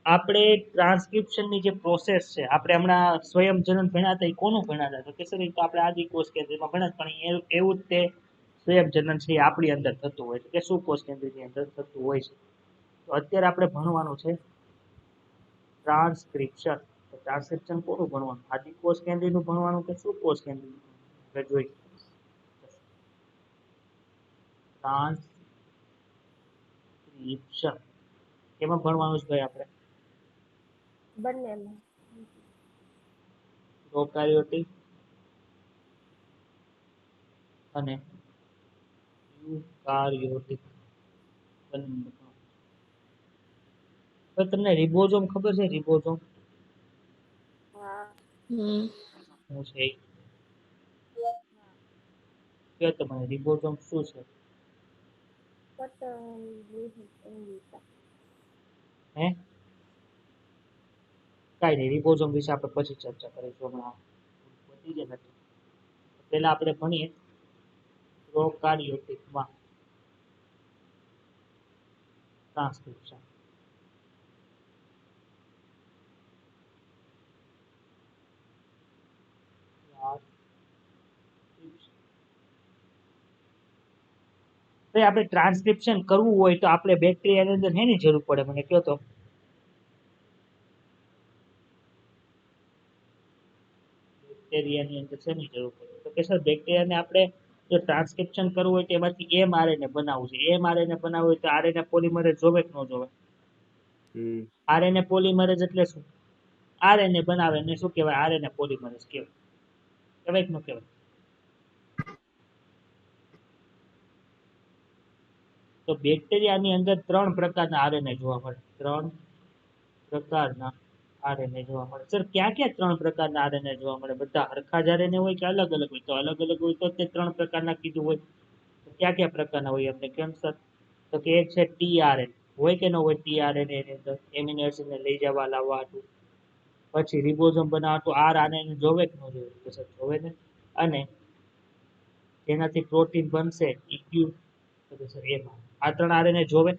આપણે ટ્રાન્સક્રિપ્શનની જે પ્રોસેસ છે, આપણે હમણાં સ્વયં જનન ભણ્યા હતા, એ કોનું ભણ્યા હતા? તો કે સર તો આપણે આદિકોષ કેન્દ્રમાં ભણ્યા, પણ એવું જ તે સ્વયં જનન છે એ આપણી અંદર થતું હોય છે કે સુકોષ કેન્દ્રની અંદર થતું હોય છે. તો અત્યારે આપણે ભણવાનું છે ટ્રાન્સક્રિપ્શન. ટ્રાન્સક્રિપ્શન કોનું ભણવાનું? આદિકોષ કેન્દ્રીનું ભણવાનું કે સુકોષ કેન્દ્રીનું? આપણે જોઈ ટ્રાન્સક્રિપ્શન કેમાં ભણવાનું છે ભાઈ આપણે? બંનેમાં. પ્રોકાર્યોટિક અને યુકાર્યોટિક બંને. તો તમને રિબોઝોમ ખબર છે? રિબોઝોમ હા. શું છે? કે તમને રિબોઝોમ શું છે? હે કાંઈ નહીં, રિબોઝોમ વિશે આપણે પછી ચર્ચા કરીશું. હમણાં બધી જ નથી. પહેલા આપણે ભણીએ પ્રોકાર્યોટિકમાં ટ્રાન્સક્રિપ્શન. ભાઈ આપણે ટ્રાન્સક્રિપ્શન કરવું હોય તો આપણે બેક્ટેરિયાની અંદર શેની જરૂર પડે? મને કહો તો. બેક્ટેરિયાની અંદર શેની જરૂર પડે? તો કે સર બેક્ટેરિયાને આપણે જો ટ્રાન્સક્રિપ્શન કરવું હોય તો એમાંથી એમઆરએનએ બનાવવું છે. એમઆરએનએ બનાવવું હોય તો આરએનએ પોલિમરેઝ જોવે કે ન જોવે? આરએનએ પોલિમરેઝ એટલે શું? આરએનએ બનાવે એને શું કહેવાય? આરએનએ પોલિમરેઝ કહેવાય. કહેવાય કે ન કહેવાય? તો બેક્ટેરિયાની અંદર 3 પ્રકારના આરએનએ જોવા મળે. 3 પ્રકારના આરએનએ જોવા મળે. સર ક્યાં ક્યાં 3 પ્રકારના આરએનએ જોવા મળે? બધા હરખા જ આરએનએ હોય કે અલગ અલગ હોય? તો અલગ અલગ હોય તો તે 3 પ્રકારના કીધું હોય. તો ક્યાં ક્યાં પ્રકારના હોય આપણે કેમ સર? તો કે એક છે ટીઆરએન, હોય કે ન હોય? ટીઆરએન એની અંદર એમિનો એસિડને લઈ જવા લાવવા હતું. પછી રિબોઝોમ બનાવતું આરએનએ જોવે કે ન જોવે? તો સર જોવે ને. અને જેનાથી પ્રોટીન બનશે ઇક્યુ, તો સર એમાં આ 3 આરએનએ જોવે.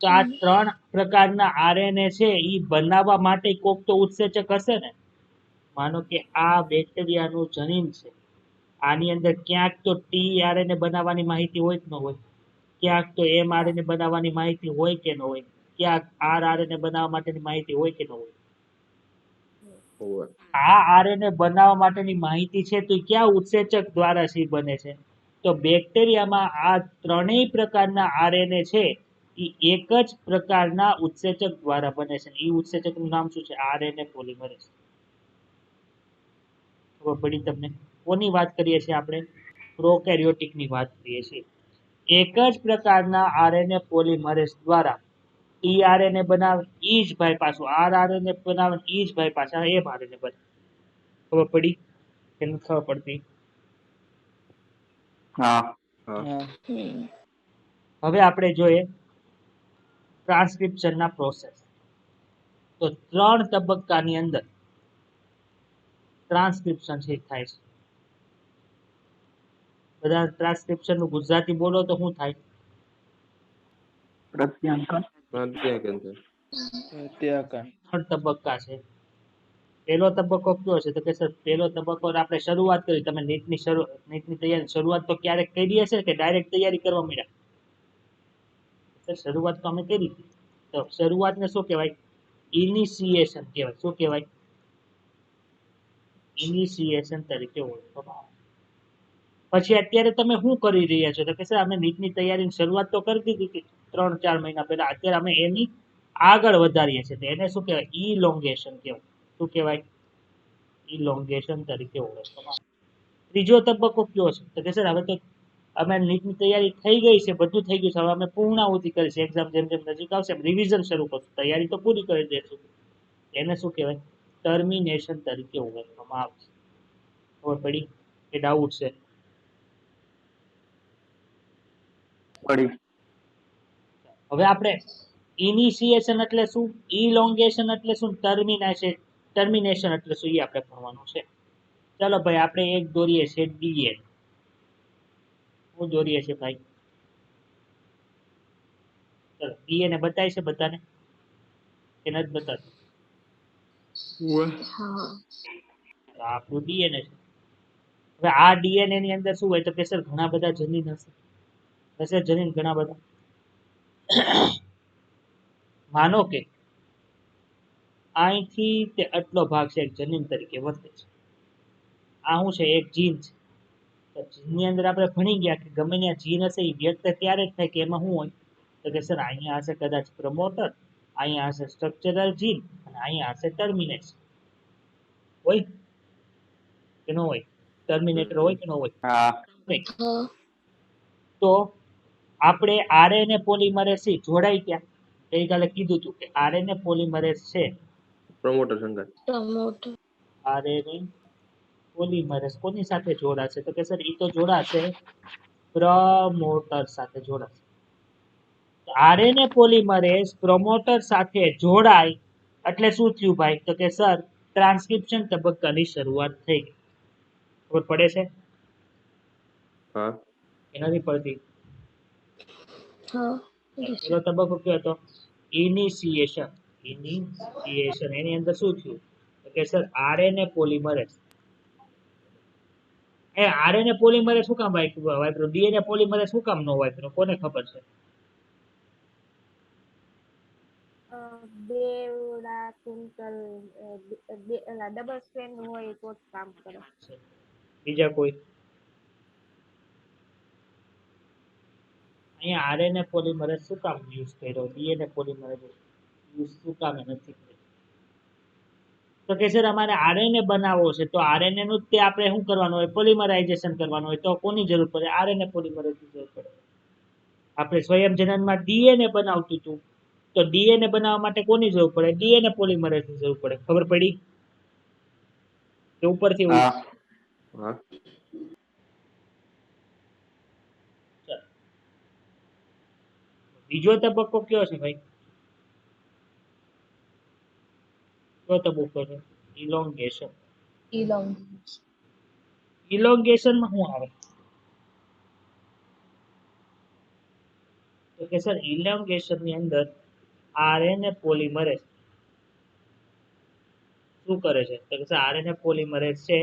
તો આ 3 પ્રકારના આરએનએ છે એ બનાવવા માટે કોક તો ઉત્સેચક હશે ને. માનો કે આ બેક્ટેરિયાનું જનીન છે, આની અંદર ક્યાંક તો ટીઆરએનએ બનાવવાની માહિતી હોય કે ન હોય? ક્યાંક તો એમઆરએનએ બનાવવાની માહિતી હોય કે ન હોય? ક્યાંક આરઆરએનએ બનાવવા માટેની માહિતી હોય કે ન હોય? આ આરએનએ બનાવવા માટેની માહિતી છે તો ક્યાં ઉત્સેચક દ્વારા સી બને છે? તો બેક્ટેરિયામાં આ ત્રણેય પ્રકારના આરએનએ છે એ એક જ પ્રકારના ઉત્સેચક દ્વારા બને છે. એ ઉત્સેચકનું નામ શું છે? RNA polymerase. ખબર પડી તમને? કોની વાત કરીએ છીએ આપણે? પ્રોકેરિયોટિકની વાત કરીએ છીએ. એક જ પ્રકારના આરએનએ પોલિમરેઝ દ્વારા ટીઆરએનએ બનાવે, ઈ જ ભાઈ પાછું આરઆરએનએ બનાવે, ઈ જ ભાઈ પાછા એમઆરએનએ બનાવે. ખબર પડી કે નથી ખબર પડતી? હા. હવે આપણે જોઈએ ટ્રાન્સક્રિપ્શનના પ્રોસેસ. તો 3 તબક્કાની અંદર ટ્રાન્સક્રિપ્શન છે થાય છે. બધા ટ્રાન્સક્રિપ્શનનું ગુજરાતી બોલો તો શું થાય? પ્રત્યાંકન. 3 તબક્કા છે. પહેલો તબક્કો કયો છે? તો કે સર પહેલો તબક્કો આપણે શરૂઆત કરી. તમે નીટની તૈયારી શરૂઆત તો ક્યારેક કરી હશે કે ડાયરેક્ટ તૈયારી કરવા માંડ્યા? સર શરૂઆત તો અમે કરી હતી. તો શરૂઆતને શું કહેવાય? ઇનિશિએશન કહેવાય. શું કહેવાય? ઇનિશિએશન તરીકે ઓળખવામાં આવે. પછી અત્યારે તમે શું કરી રહ્યા છો? તો કે સર અમે નીટની તૈયારીની શરૂઆત તો કરી દીધી હતી 3-4 મહિના પહેલા. અત્યારે અમે એની આગળ વધારીએ છીએ. તો એને શું કહેવાય? ઇલોંગેશન કહેવાય. શું કહેવાય? ઇલોંગેશન તરીકે ઓળખવામાં આવે. ત્રીજો તબક્કો કયો છે? તો કે સર હવે તો અમે નીટની તૈયારી થઈ ગઈ છે, બધું થઈ ગયું છે, હવે અમે પૂર્ણાહુતિ કરીશું. એક્ઝામ જેમ જેમ નજીક આવશે એમ રિવિઝન શરૂ કરશું. તૈયારી તો પૂરી કરી દઈશું. એને શું કહેવાય? ટર્મિનેશન તરીકે ઓળખવામાં આવે છે. ખબર પડી કે ડાઉટ છે? પડી. હવે આપણે ઇનિશિએશન એટલે શું, ઇલોંગેશન એટલે શું, ટર્મિનેશન એટલે શું એ આપણે ભણવાનું છે. ચાલો ભાઈ આપણે એક દોરીએ છે ડીએન. શું દોરીએ છે ભાઈ? ચલો ડીએનએ બતાય છે બધાને કે નથી બતાતું? હા તો આ આપણું ડીએનએ છે. હવે આ ડીએનએ ની અંદર શું હોય તો કે સર ઘણા બધા જનીન હશે. હશે જનીન ઘણા બધા. માનો કે અહીંથી તે આટલો ભાગ છે એક જનીન તરીકે વર્તે છે. આ શું છે એક જીન છે. તો જીનની અંદર આપણે ભણી ગયા કે ગમે ત્યાં જીન હશે એ વ્યક્ત ત્યારે જ થાય કે એમાં શું હોય તો કે સર અહીંયા હશે કદાચ પ્રમોટર, અહીંયા હશે સ્ટ્રક્ચરલ જીન અને અહીંયા હશે ટર્મિનેટર. હોય કે ન હોય? ટર્મિનેટર હોય કે ન હોય? હા નહીં. હા તો આપણે આરએનએ પોલિમરેઝ જોડાઈ ગયા ગઈકાલે કીધું હતું કે આરએનએ પોલિમરેઝ છે પ્રમોટર સંગાત ટમેટો આરએનએ પોલિમરેઝ કોની સાથે જોડાશે તો કે સર એ તો જોડાશે પ્રમોટર સાથે જોડાશે. આરએનએ પોલિમરેઝ પ્રમોટર સાથે જોડાય એટલે શું થયું ભાઈ તો કે સર ટ્રાન્સક્રિપ્શન તબક્કાની શરૂઆત થઈ ગઈ. ખબર પડે છે હા કે નથી પડતી? હા પેલો તબક્કો કયો હતો? ઇનિશિએશન. ઇનિશિએશન એની અંદર શું થયું તો કે sir RNA polymerase RNA polymerase શું કામ વાપર્યું? ડીએનએ પોલિમરેઝ શું કામ ન વાપર્યું? કોને ખબર છે? બે ઓલા સિંગલ ડબલ સ્ટ્રેન્ડ હોય તો જ કામ કરે. બીજા કોઈ? અહીંયા આરએનએ પોલિમરેઝ શું કામ યુઝ કર્યો? ડીએનએ પોલિમરેઝ યુઝ શું કામ નથી કર્યો? તો કે સર અમારે આરએનએ બનાવવો છે તો આરએનએ નું તે આપણે શું કરવાનું હોય? પોલિમરાઇઝેશન કરવાનું હોય તો કોની જરૂર પડે? આરએનએ પોલિમરેઝની જરૂર પડે. આપણે સ્વયંજનનમાં ડીએનએ બનાવતું હતું તો ડીએનએ બનાવવા માટે કોની જરૂર પડે? ડીએનએ પોલિમરેઝની જરૂર પડે. ખબર પડી કે ઉપરથી હા હા બીજો તબક્કો કયો છે ભાઈ? કયો તબક્કો છે? ઇલોંગેશન. ઇલોંગેશનમાં શું આવે તો કે સર ઇલોંગેશન ની અંદર આરએનએ પોલિમરેઝ શું કરે છે તો કે સર આરએનએ પોલિમરેઝ છે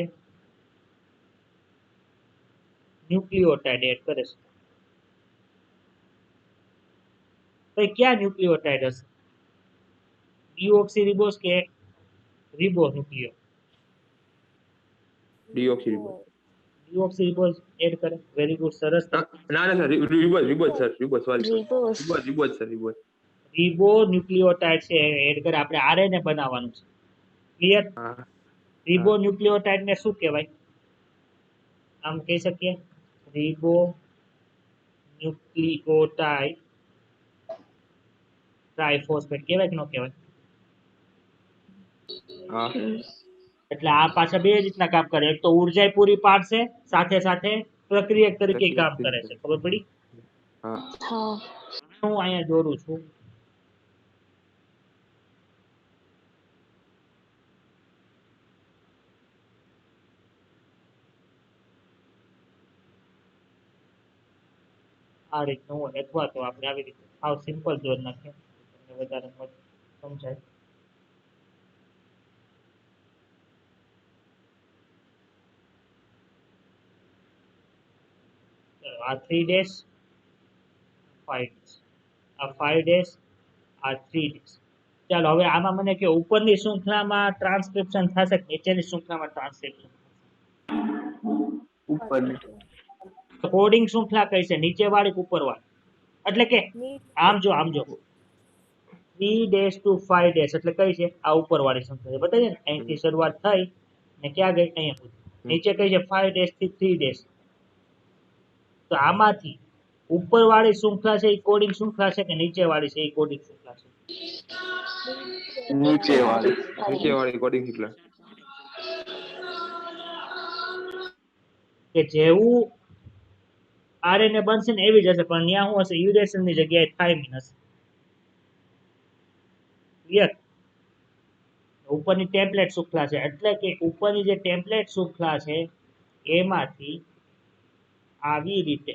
ન્યુક્લિયોટાઇડ એડ કરે છે. તો ક્યાં ન્યુક્લિયોટાઇડ હશે? ડીઓક્સીરિબોઝ કે ribo nucleo? Deoxyribose deoxyribose add કરે. વેરી ગુડ, સરસ. ના ના sir ribose sir ribose sorry ribose ribose sir ribose ribo nucleotide છે એડ કરે. આપણે આરએનએ બનાવવાનું છે. ક્લિયર? હા રિબો ન્યુક્લિયોટાઇડ ને શું કહેવાય? આમ કહી શકીએ રિબો ન્યુક્લિયોટાઇડ ટ્રાઇફોસ્ફેટ કહેવાય કે ન કહેવાય? હા એટલે આ પાછા બે રીતના કામ કરે. એક તો ઉર્જા પૂરી પાડશે, સાથે સાથે પ્રક્રિયક તરીકે કામ કરે છે. ખબર પડી? હા હા હું અહીંયા દોરું છું. આ રીતનું હોય અથવા તો આપણે આવી રીતે આવ સિમ્પલ દોર નાખીએ તમને વધારે સમજાય. આ 3 ડેશ 5 ડેશ આ 5 ડેશ આ 3 ડેશ. ચાલો હવે આમાં મને કે ઉપરની શૃંખલામાં ટ્રાન્સક્રિપ્શન થશે કે નીચેની શૃંખલામાં ટ્રાન્સક્રિપ્શન? ઉપર કોડિંગ શૃંખલા કઈ છે? નીચે વાળી કે ઉપર વાળી? એટલે કે આમ જો 3 ડેશ ટુ 5 ડેશ એટલે કઈ છે? આ ઉપર વાળી શૃંખલા છે. બતાવીએ ને અહીંથી શરૂઆત થઈ ને ક્યાં ગઈ? અહીંયા સુધી. નીચે કઈ છે? 5 ડેશ થી 3 ડેશ. તો આમાંથી ઉપર વાળી શૃંખલા છે એ કોડિંગ શૃંખલા છે કે નીચે વાળી છે એ કોડિંગ શૃંખલા છે? નીચે વાળી કોડિંગ શીખલા કે જેવું આરએનએ બનશે ને એવી જ હશે પણ ત્યાં શું હશે? યુરેસિલ ની જગ્યાએ થાઇમિન હશે. ક્લિયર? ઉપરની ટેમ્પલેટ શૃંખલા છે એટલે કે ઉપરની જે ટેમ્પલેટ શૃંખલા છે એમાંથી આવી રીતે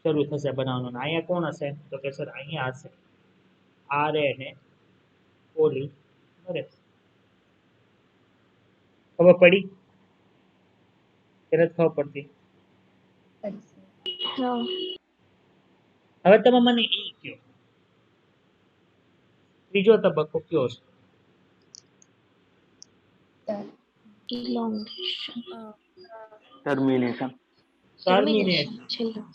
શરૂ થશે બનાવવાનું. અહીંયા કોણ હશે? તો કે સર અહીંયા હશે RNA પોલીમરેઝ. ખબર પડી કે નથી ખબર પડતી? હા. હવે તમે મને ઈ કયો, ત્રીજો તબક્કો કયો છે? ઇલોંગેશન. ટર્મિનેશન. ટર્મિનેશન. છેલ્લું.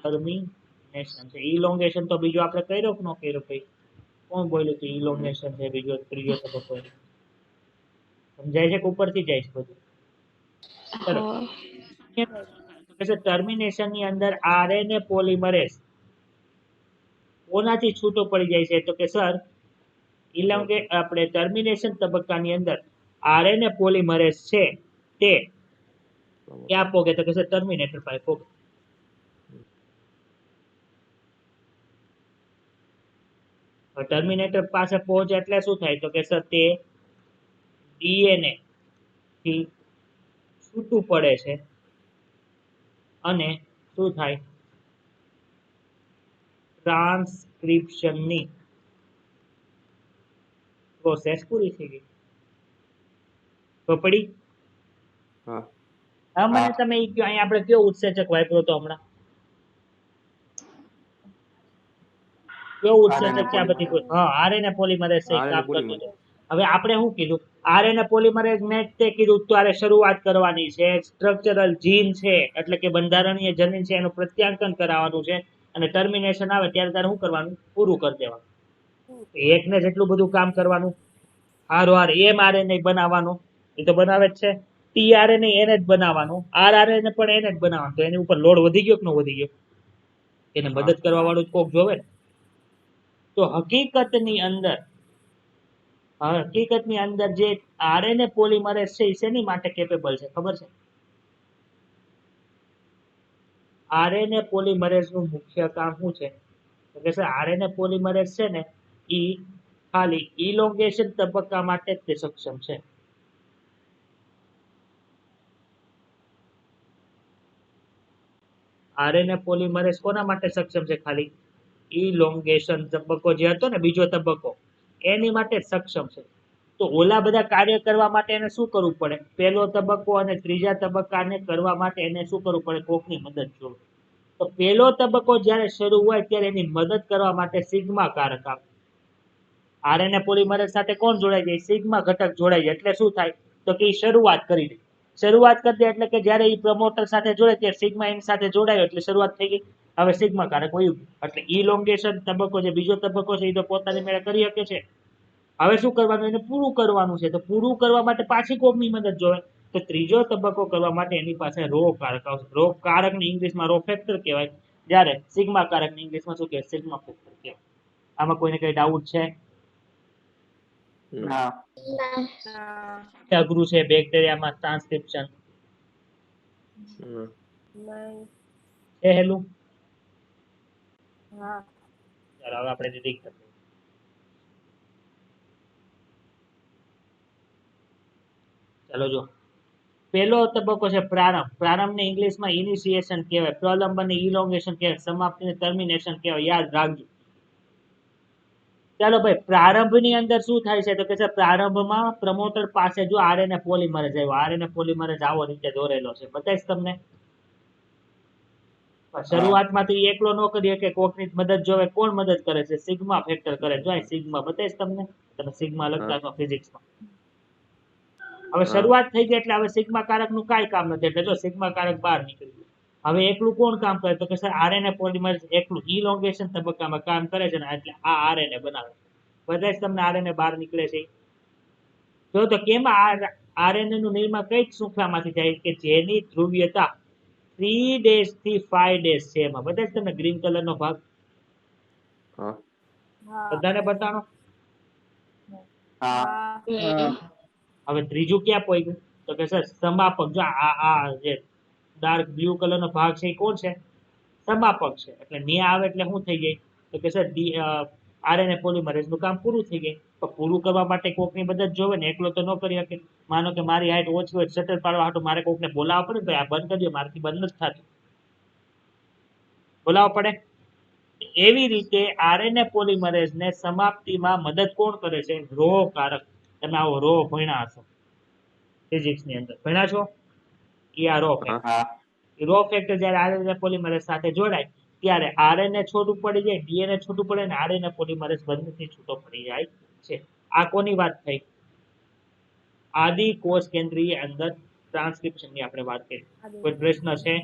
ટર્મિનેશન છે. ઇલોંગેશન તો બીજો આપણે કર્યો કે ન કર્યો ભાઈ? કોણ બોલ્યું હતું ઇલોંગેશન છે બીજો ત્રીજો તબક્કો? સમજાય છે કે ઉપરથી જાય છે બધું? ચલો. ટર્મિનેશન ની અંદર RNA પોલિમરેઝ કોનાથી છૂટો પડી જાય છે? તો કે સર આપણે ટર્મિનેશન તબક્કાની અંદર RNA પોલિમરેઝ છે તે ક્યાં પોગે? તો કે સર ટર્મિનેટર પાસે પોગે. ટર્મિનેટર પાસે પહોંચે એટલે શું થાય? તો કે સર તે DNA થી છૂટું પડે છે અને શું થાય? ટ્રાન્સક્રિપ્શનની પ્રોસેસ પૂરી થઈ ગઈ. તો પડી? હા. હા મને તમે ઈ કયો, અહીંયા આપણે કયો ઉત્સેચક વાપર્યો તો હમણાં? કયો ઉત્સેચક છે આ બધી? હા, RNA પોલિમરેઝ છે કામ કરતું હતું. હવે આપણે શું કીધું? RNA પોલિમરેઝ મેં તે કીધું ત્યારે શરૂઆત કરવાની છે, સ્ટ્રક્ચરલ જીન છે એટલે કે બંધારણીય જનીન છે એનું પ્રત્યાંકન કરાવવાનું છે અને ટર્મિનેશન આવે ત્યારે તારે શું કરવાનું? પૂરું કરી દેવાનું. એકને જેટલું બધું કામ કરવાનું, હારોહાર mRNA બનાવવાનું, એ તો બનાવે જ છે, tRNA એને જ બનાવવાનું, rRNA પણ એને જ બનાવવાનું. તો એની ઉપર લોડ વધી ગયો કે ન વધી ગયો? એને મદદ કરવા વાળું કોક જોવે ને. તો હકીકતની અંદર જે RNA પોલિમરેઝ છે એ શેની માટે કેપેબલ છે ખબર છે? RNA પોલિમરેઝ નું મુખ્ય કામ શું છે? તો કે સર RNA પોલિમરેઝ છે ને ઈ ખાલી ઇલોંગેશન તબક્કા માટે જ તે સક્ષમ છે. RNA પોલિમરેઝ કોના માટે સક્ષમ છે? ખાલી ઇલોંગેશન તબક્કો જે હતો ને બીજો તબક્કો એની માટે જ સક્ષમ છે. તો ઓલા બધા કાર્ય કરવા માટે એને શું કરવું પડે? પહેલો તબક્કો અને ત્રીજા તબક્કાને કરવા માટે એને શું કરવું પડે? કોકની મદદ જોવે. તો પહેલો તબક્કો જ્યારે શરૂ હોય ત્યારે એની મદદ કરવા માટે સિગ્મા કારક આપે. RNA પોલિમરેઝ સાથે કોણ જોડાઈ જાય? સિગ્મા ઘટક જોડાઈ જાય. એટલે શું થાય? તો કે શરૂઆત કરી દે. શરૂઆત કરી દે એટલે કે જ્યારે એ પ્રમોટર સાથે જોડાય ત્યારે સિગ્મા એની સાથે જોડાયો એટલે શરૂઆત થઈ ગઈ. હવે સિગ્મા કારક વયું ગયું. એટલે ઇલોંગેશન તબક્કો જે બીજો તબક્કો છે એ તો પોતાની મેળે કરી શકે છે. હવે શું કરવાનું? એને પૂરું કરવાનું છે. તો પૂરું કરવા માટે પાછી કોકની મદદ જોવે. તો ત્રીજો તબક્કો કરવા માટે એની પાસે રો કારક આવશે. રો કારકને ઇંગ્લિશમાં રો ફેક્ટર કહેવાય. જ્યારે સિગ્મા કારકને ઇંગ્લિશમાં શું કહેવાય? સિગ્મા ફેક્ટર કહેવાય. આમાં કોઈને કઈ ડાઉટ છે? અઘરું છે બેક્ટેરિયામાં ટ્રાન્સક્રિપ્શન? હેલું? હા. ચાલો હવે આપણે રીડિંગ કરીએ. ચાલો જો, પહેલો તબક્કો છે પ્રારંભ. પ્રારંભને ઇંગ્લિશમાં ઇનિશિએશન કહેવાય. પ્રલંબ અને ઇલોંગેશન કહેવાય. સમાપ્તિને ટર્મિનેશન કહેવાય. યાદ રાખજો. ચાલો ભાઈ, પ્રારંભની અંદર શું થાય છે? તો કે છે પ્રારંભમાં પ્રમોટર પાસે જો RNA પોલિમરેઝ આવ્યો. RNA પોલિમરેઝ આવો રીતે દોરેલો છે. બતાવીશ તમને. શરૂઆતમાં તો એકલો ન કરી શકે, કોકની મદદ જોવે. કોણ મદદ કરે છે? સિગ્મા ફેક્ટર કરે. જો સિગ્મા બતાવીશ તમને. તમે સિગ્મા લખતા છો ફિઝિક્સમાં. હવે શરૂઆત થઈ ગઈ એટલે હવે સિગ્મા કારક નું કાંઈ કામ નથી. એટલે જો સિગ્મા કારક બહાર નીકળી ગયું. હવે એકલું કોણ કામ કરે? તો કે સર RNA પોલિમરેઝ એકલું ઇલોંગેશન તબક્કામાં કામ કરે છે ને એટલે આ RNA બનાવે. બધા જ તમને RNA બહાર નીકળે છે. જો તો કેમ RNA નું નિર્માણ કઈ શૃંખલામાંથી થાય? કે જેની ધ્રુવીયતા 3 days થી 5 days છે. એમાં બધા જ તમને ગ્રીન કલર નો ભાગ બધાને બતાવો. હવે ત્રીજું ક્યાં પહોંચ્યું? તો કે સર સમાપક. જો આ જે ડાર્ક બ્લુ કલર નો ભાગ છે એ કોણ છે? સમાપક છે. એટલે ન્યા આવે એટલે શું થઈ જાય? તો કે સર RNA પોલિમરેઝ નું કામ પૂરું થઈ ગયું. તો પૂરું કરવા માટે કોકની મદદ જોવે ને, એકલો તો ન કરી શકે. માનો કે મારી હાઈટ ઓછી હોય, શટર પાડવા હાટુ મારે કોકને બોલાવવા પડે, ભાઈ આ બંધ કરી દો, મારાથી બંધ નથી થતું. બોલાવવા પડે. એવી રીતે આરએનએ પોલિમરેઝને સમાપ્તિમાં મદદ કોણ કરે છે? રો કારક. તમે આવો રો ભણ્યા હશો ફિઝિક્સ ની અંદર, ભણ્યા છો? એ આ રો ફેક્ટર. હા રો ફેક્ટર જ્યારે આરએનએ પોલિમરેઝ સાથે જોડાય ત્યારે આરએનએ છૂટું પડી જાય, ડીએનએ છૂટું પડે અને આરએનએ પોલિમરેઝ બંનેથી છૂટો પડી જાય છે. આ કોની વાત થઈ? આદિ કોષ કેન્દ્રીય અંદર ટ્રાન્સક્રિપ્શન ની આપણે વાત કરી. કોઈ પ્રશ્ન છે?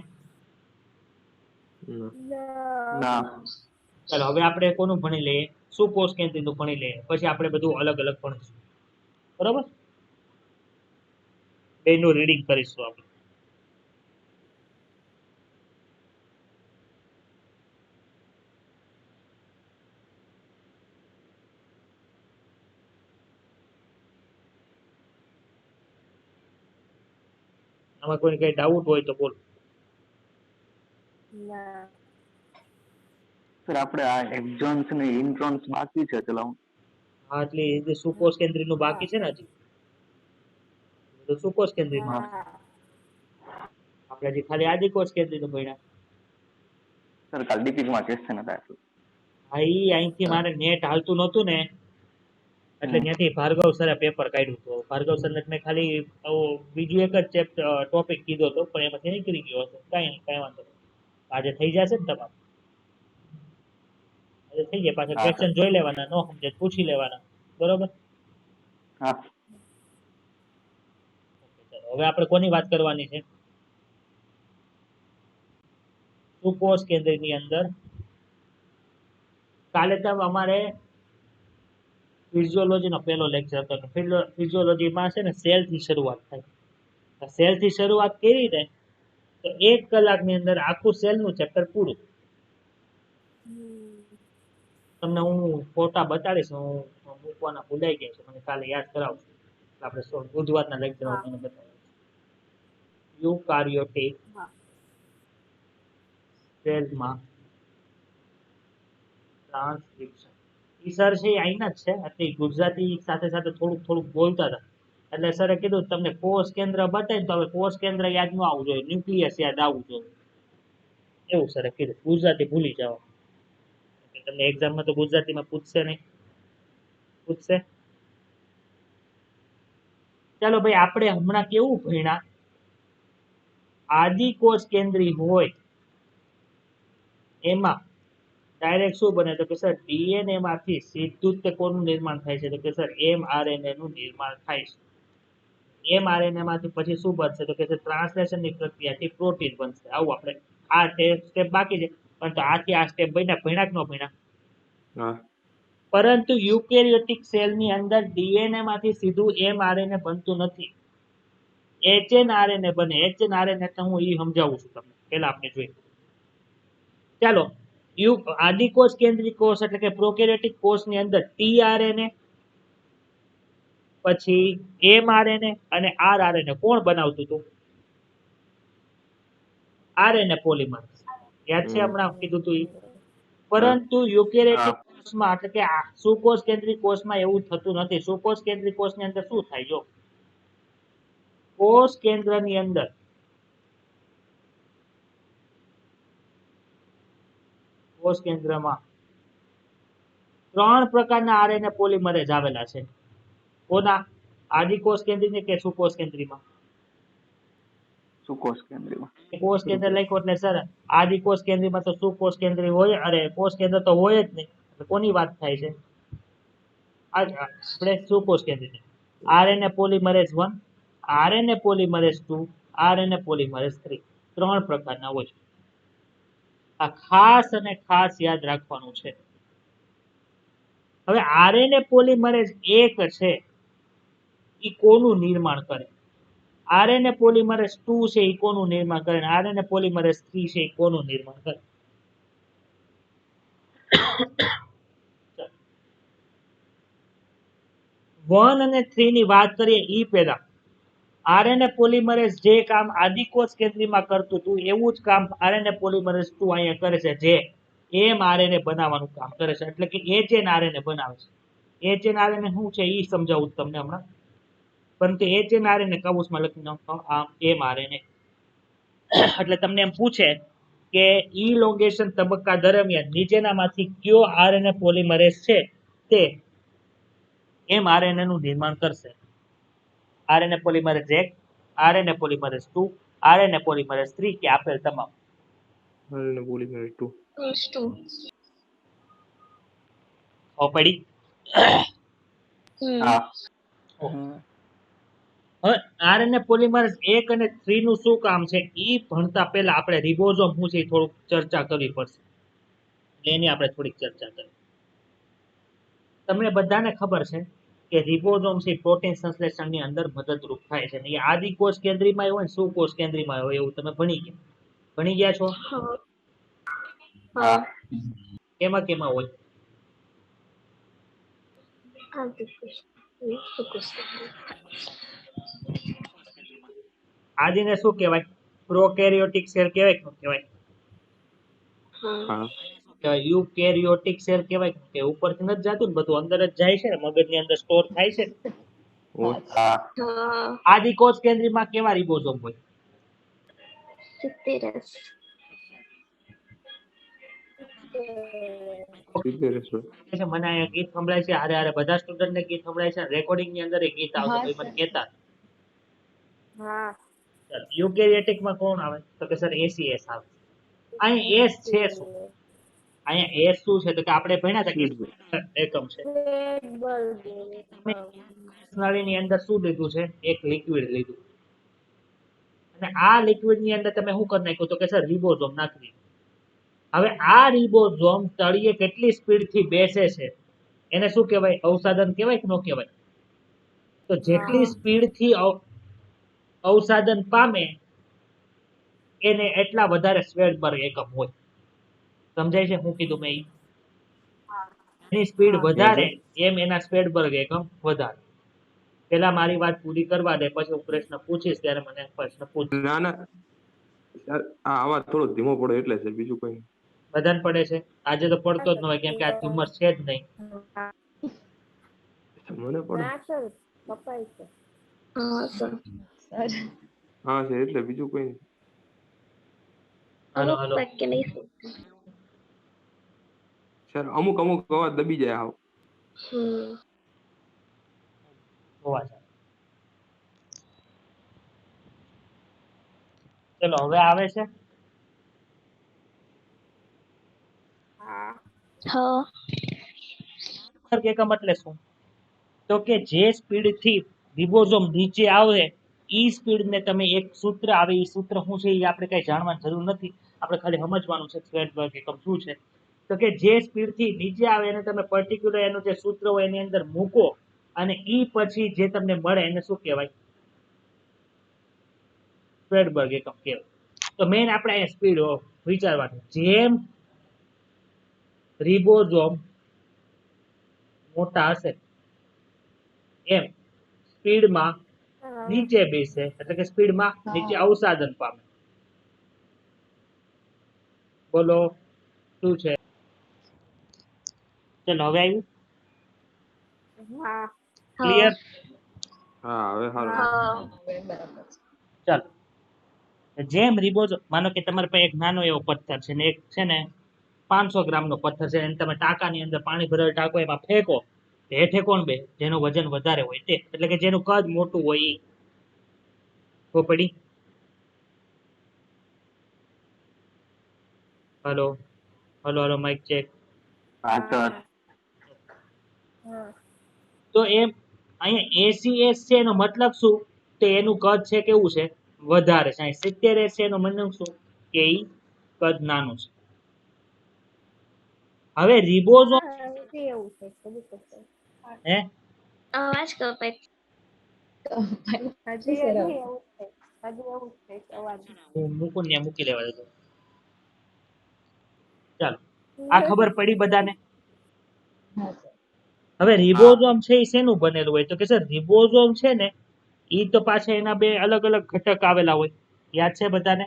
ના ચાલો હવે આપણે કોનું ભણી લઈએ? સુકોષ કેન્દ્રીયનું ભણી લઈએ, પછી આપણે બધું અલગ અલગ ભણીશું. બરોબર? બેનું રીડિંગ કરીશું આપણે. આમાં કોઈ કઈ ડાઉટ હોય તો બોલો. ના સર આપણે આ એક્ઝોન્સ ને ઇન્ટ્રોન્સ બાકી છે ચલાવવાનું. હા એટલે એ જે સુકોષ કેન્દ્રીયનું બાકી છે ને હજી, તો સુકોષ કેન્દ્રીયનું હા. હા આપણે હજી ખાલી આદિકોષ કેન્દ્રીયનું ભણ્યા. સર કાલ ડીપીમાં ક્વેશ્ચન હતા એટલે. હા ઈ અહીંથી મારે નેટ હાલતું નહોતું ને એટલે ત્યાંથી ભાર્ગવ સરે પેપર કાઢ્યું હતું. ભાર્ગવ સરને મેં ખાલી બીજું એક જ ટોપિક કીધો હતો પણ એમાંથી નીકળી ગયો હતો. કાંઈ નહીં, કાંઈ વાંધો નહીં. આજે થઈ જશે ને તમારે? આજે થઈ જાય. પાછા હા ક્વેશ્ચન સર. જોઈ લેવાના, નો સમજે તો પૂછી લેવાના. બરોબર? હા ચાલો હવે આપણે કોની વાત કરવાની છે? સુકોષ કેન્દ્રની અંદર કાલે તો અમારે ફિઝિયોલોજી નો પહેલો લેક્ચર હતો. ફિઝિયોલોજીમાં છે ને સેલ થી શરૂઆત થાય. સેલ થી શરૂઆત કરી ને તો 1 કલાકની અંદર આખું સેલ નું ચેપ્ટર પૂરું. તમને હું ફોટા બતાડીશ, હું મૂકવાના ભૂલાઈ ગયા છે, મને કાલે યાદ કરાવશું. આપણે બુધવારના લેક્ચરમાં મને બતાવીશ. યુકાર્યોટિક હા સેલમાં ટ્રાન્સક્રિપ્શન. ઈ સર છે એ અહીંના જ છે, એટલે ગુજરાતી સાથે સાથે થોડુંક થોડુંક બોલતા હતા. એટલે સરે કીધું તમને કોષ કેન્દ્ર બતાવીને તો હવે કોષ કેન્દ્ર યાદ ન આવવું જોઈએ, ન્યુક્લિયસ યાદ આવવું જોઈએ. એવું સરે કીધું. ગુજરાતી ભૂલી જાઓ. તમને એક્ઝામમાં તો ગુજરાતીમાં પૂછશે નહીં. પૂછશે? ચાલો ભાઈ, આપણે હમણાં કેવું ભણ્યા? આદિકોષ કેન્દ્રી હોય એમાં ડાયરેક્ટ શું બને? તો કે સર ડીએનએ માંથી સીધું જ કોનું નિર્માણ થાય છે? તો કે સર એમઆરએનએ નું નિર્માણ થાય છે. એમઆરએનએ માંથી પછી શું બનશે? તો કે ટ્રાન્સલેશન ની પ્રક્રિયાથી પ્રોટીન બનશે. આવું આપણે આ સ્ટેપ બાકી છે, પણ તો આથી આ સ્ટેપ ભણ્યા કે ન ભણ્યા? હા પરંતુ યુકેરિયોટિક સેલની અંદર ડીએનએ માંથી સીધું એમઆરએનએ બનતું નથી, એચએનઆરએનએ બને. એચએનઆરએનએ એટલે હું એ સમજાવું છું તમને, પહેલા આપણે જોઈએ. ચાલો, આદિકોષ કેન્દ્રિય કોષ એટલે કે પ્રોકેરિયોટિક કોષની અંદર ટીઆરએનએ, પછી એમઆરએનએ અને આરઆરએનએ કોણ બનાવતું હતું? RNA polymer. યાદ છે? હમણાં કીધું હતું ઈ. પરંતુ યુકેરિયોટિક કોષમાં એટલે કે સુકોષ કેન્દ્રિય કોષમાં એવું થતું નથી. સુકોષ કેન્દ્રિય કોષની અંદર શું થાય? જો કોષ કેન્દ્રની અંદર કોષ કેન્દ્રમાં 3 પ્રકારના આરએનએ પોલિમરેઝ આવેલા છે. કોના? આદિકોષ કેન્દ્રીય કે સુકોષ કેન્દ્રીયમાં? સુકોષ કેન્દ્રમાં. કોષ કેન્દ્ર લખ્યું એટલે સર આદિકોષ કેન્દ્રમાં તો સુકોષ કેન્દ્રી હોય, અરે કોષ કેન્દ્ર તો હોય જ નહીં. કોની વાત થાય છે? આપણે સુકોષ કેન્દ્રી. RNA polymerase 1, RNA polymerase 2, RNA polymerase 3. 3 પ્રકારના હોય છે. આ ખાસ અને ખાસ યાદ રાખવાનું છે. હવે આરએનએ પોલિમરેઝ 1 છે એ કોનું નિર્માણ કરે? આરએનએ પોલિમરેઝ 2 છે એ કોનું નિર્માણ કરે? આરએનએ પોલિમરેઝ 3 છે એ કોનું નિર્માણ કરે? 1 અને 3 ની વાત કરીએ ઈ પહેલા આરએનએ પોલિમરેઝ જે કામ આદિકોષ કેન્દ્રીયમાં કરતું હતું એવું જ કામ આરએનએ પોલિમરેઝ 2 અહીંયા કરે છે, જે એમઆરએનએ બનાવવાનું કામ કરે છે. એટલે કે એચએનઆરએનએ બનાવે છે. એચએનઆરએનએ શું છે એ સમજાવું તમને હમણાં. પરંતુ એચએનઆરએનએ કૌંસમાં લખી નાખો, આમ એમઆરએનએ. એટલે તમને એમ પૂછે કે ઇલોંગેશન તબક્કા દરમિયાન નીચેનામાંથી કયો આરએનએ પોલિમરેઝ છે તે mRNA નું નિર્માણ કરશે. RNA polymerase 1, RNA polymerase 2, RNA polymerase 3 કે આપેલ તમામ. RNA polymerase 2. પડી. હા હવે આરએનએ પોલિમરેઝ 1 અને 3 નું શું કામ છે ઈ ભણતા પહેલા આપણે રિબોઝોમ શું છે ઈ થોડુંક ચર્ચા કરવી પડશે. એની આપણે થોડીક ચર્ચા કરીએ. તમને બધાને ખબર છે કે રિબોઝોમ છે પ્રોટીન સંશ્લેષણની અંદર મદદરૂપ થાય છે. અને એ આદિકોષ કેન્દ્રીયમાં હોય ને સુકોષ કેન્દ્રીયમાં હોય એવું તમે ભણી ગયા છો. હા કેમાં કેમાં હોય? આદિને શું કહેવાય? પ્રોકેરિયોટિક સેલ કહેવાય કે ન કહેવાય? હા યુકેરિયોટિક સેલ કહેવાય કે ઉપરથી નથી જતું ને બધું અંદર જ જાય છે ને મગજની અંદર સ્ટોર થાય છે ને? ઓય હા આદિકોષ કેન્દ્રીયમાં કેવા રિબોઝોમ હોય? સિદ્ધેશ્વર છે મને અહીંયા ગીત સંભળાય છે હારે હારે બધા સ્ટુડન્ટને ગીત સંભળાય છે રેકોર્ડિંગ ની અંદર ગીત આવશે ભાઈ મને કહેતા. હા યુકેરિયોટિકમાં કોણ આવે તો કે સર એસીએસ આવે. અહીંયા એસ છે શું? અહીંયા એસ શું છે તો કે આપણે ભણ્યા હતા કે એકમ છે. નળીની અંદર શું લીધું છે? એક લિક્વિડ લીધું અને આ લિક્વિડ ની અંદર તમે શું કરી નાખ્યું તો કે સર રિબોઝોમ નાખી દીધું. હવે આ રિબોઝોમ તળિયે કેટલી સ્પીડ થી બેસે છે એને શું કહેવાય? અવસાદન કહેવાય કે ન કહેવાય? તો જેટલી સ્પીડ થી અવસાદન પામે એને એટલા વધારે સ્વેડબર્ગ એકમ હોય. સમજાય છે હું કીધું મેં ઈ? એની સ્પીડ વધારે એમ એના સ્વેડબર્ગ એકમ વધારે. પેલા મારી વાત પૂરી કરવા દે પછી હું પ્રશ્ન પૂછીશ ત્યારે મને પ્રશ્ન પૂછ. ના ના આ અવાજ થોડો ધીમો પડે એટલે છે બીજું કઈ નહીં. બધાને પડે છે? આજે તો પડતો જ ન હોય કેમ કે આ ટ્યુમર છે જ નહીં. મને પડે ના સર કપાય છે. હા છે એટલે બીજું કઈ નહીં. હાલો હાલો સર અમુક અવાજ દબી જાય હાવ. હોવા જાય. ચલો હવે આવે છે. એકમ એટલે શું? તો કે જે સ્પીડ થી રિબોઝોમ નીચે આવે ઈ સ્પીડ ને તમે એક સૂત્ર આવે ઈ સૂત્ર શું છે એ આપણે કઈ જાણવાની જરૂર નથી. આપણે ખાલી સમજવાનું છે સ્વેડબર્ગ એકમ શું છે. તો કે જે સ્પીડ થી નીચે આવે એને તમે પર્ટિક્યુલર એનું જે સૂત્ર હોય એની અંદર મૂકો અને ઈ પછી જે તમને મળે એને શું કહેવાય? સ્વેડબર્ગ એકમ કહેવાય. તો મેઇન આપણે અહીંયા સ્પીડ વિચારવાની. જેમ રિબોઝોમ મોટા હશે એમ સ્પીડમાં નીચે બેસે એટલે કે સ્પીડમાં નીચે અવસાદન પામે. બોલો શું છે? ચલો હવે આવ્યું ક્લિયર? હા હવે સારું. ચાલો જેમ રિબોઝોમ માનો કે તમારી પાસે એક નાનો એવો પથ્થર છે ને એક છે ને 500 ગ્રામનો પથ્થર છે એને તમે ટાંકાની અંદર પાણી ભરેલ ટાંકો એમાં ફેંકો હેઠે કોણ બે? જેનું વજન વધારે હોય તે એટલે કે જેનું કદ મોટું હોય ઈ. પડી? Hello hello hello mic check. હા સર તો એમ અહીંયા એસીએસ છે એનો મતલબ શું? તો એનું કદ છે કેવું છે? વધારે છે. 70 છે એનો મતલબ શું? કે ઈ કદ નાનું છે. હવે રિબોઝોમ એવું છે બધું કપાય. હે અવાજ કપાય. હજી એવું છે. હજી એવું છે અવાજ. હું મૂકું ને ત્યાં મૂકી લેવા દેજો. ચાલો આ ખબર પડી બધાને? હવે રિબોઝોમ છે એ શેનું બનેલું હોય તો કે સર રિબોઝોમ છે ને ઈ તો પાછા એના બે અલગ અલગ ઘટક આવેલા હોય. યાદ છે બધાને?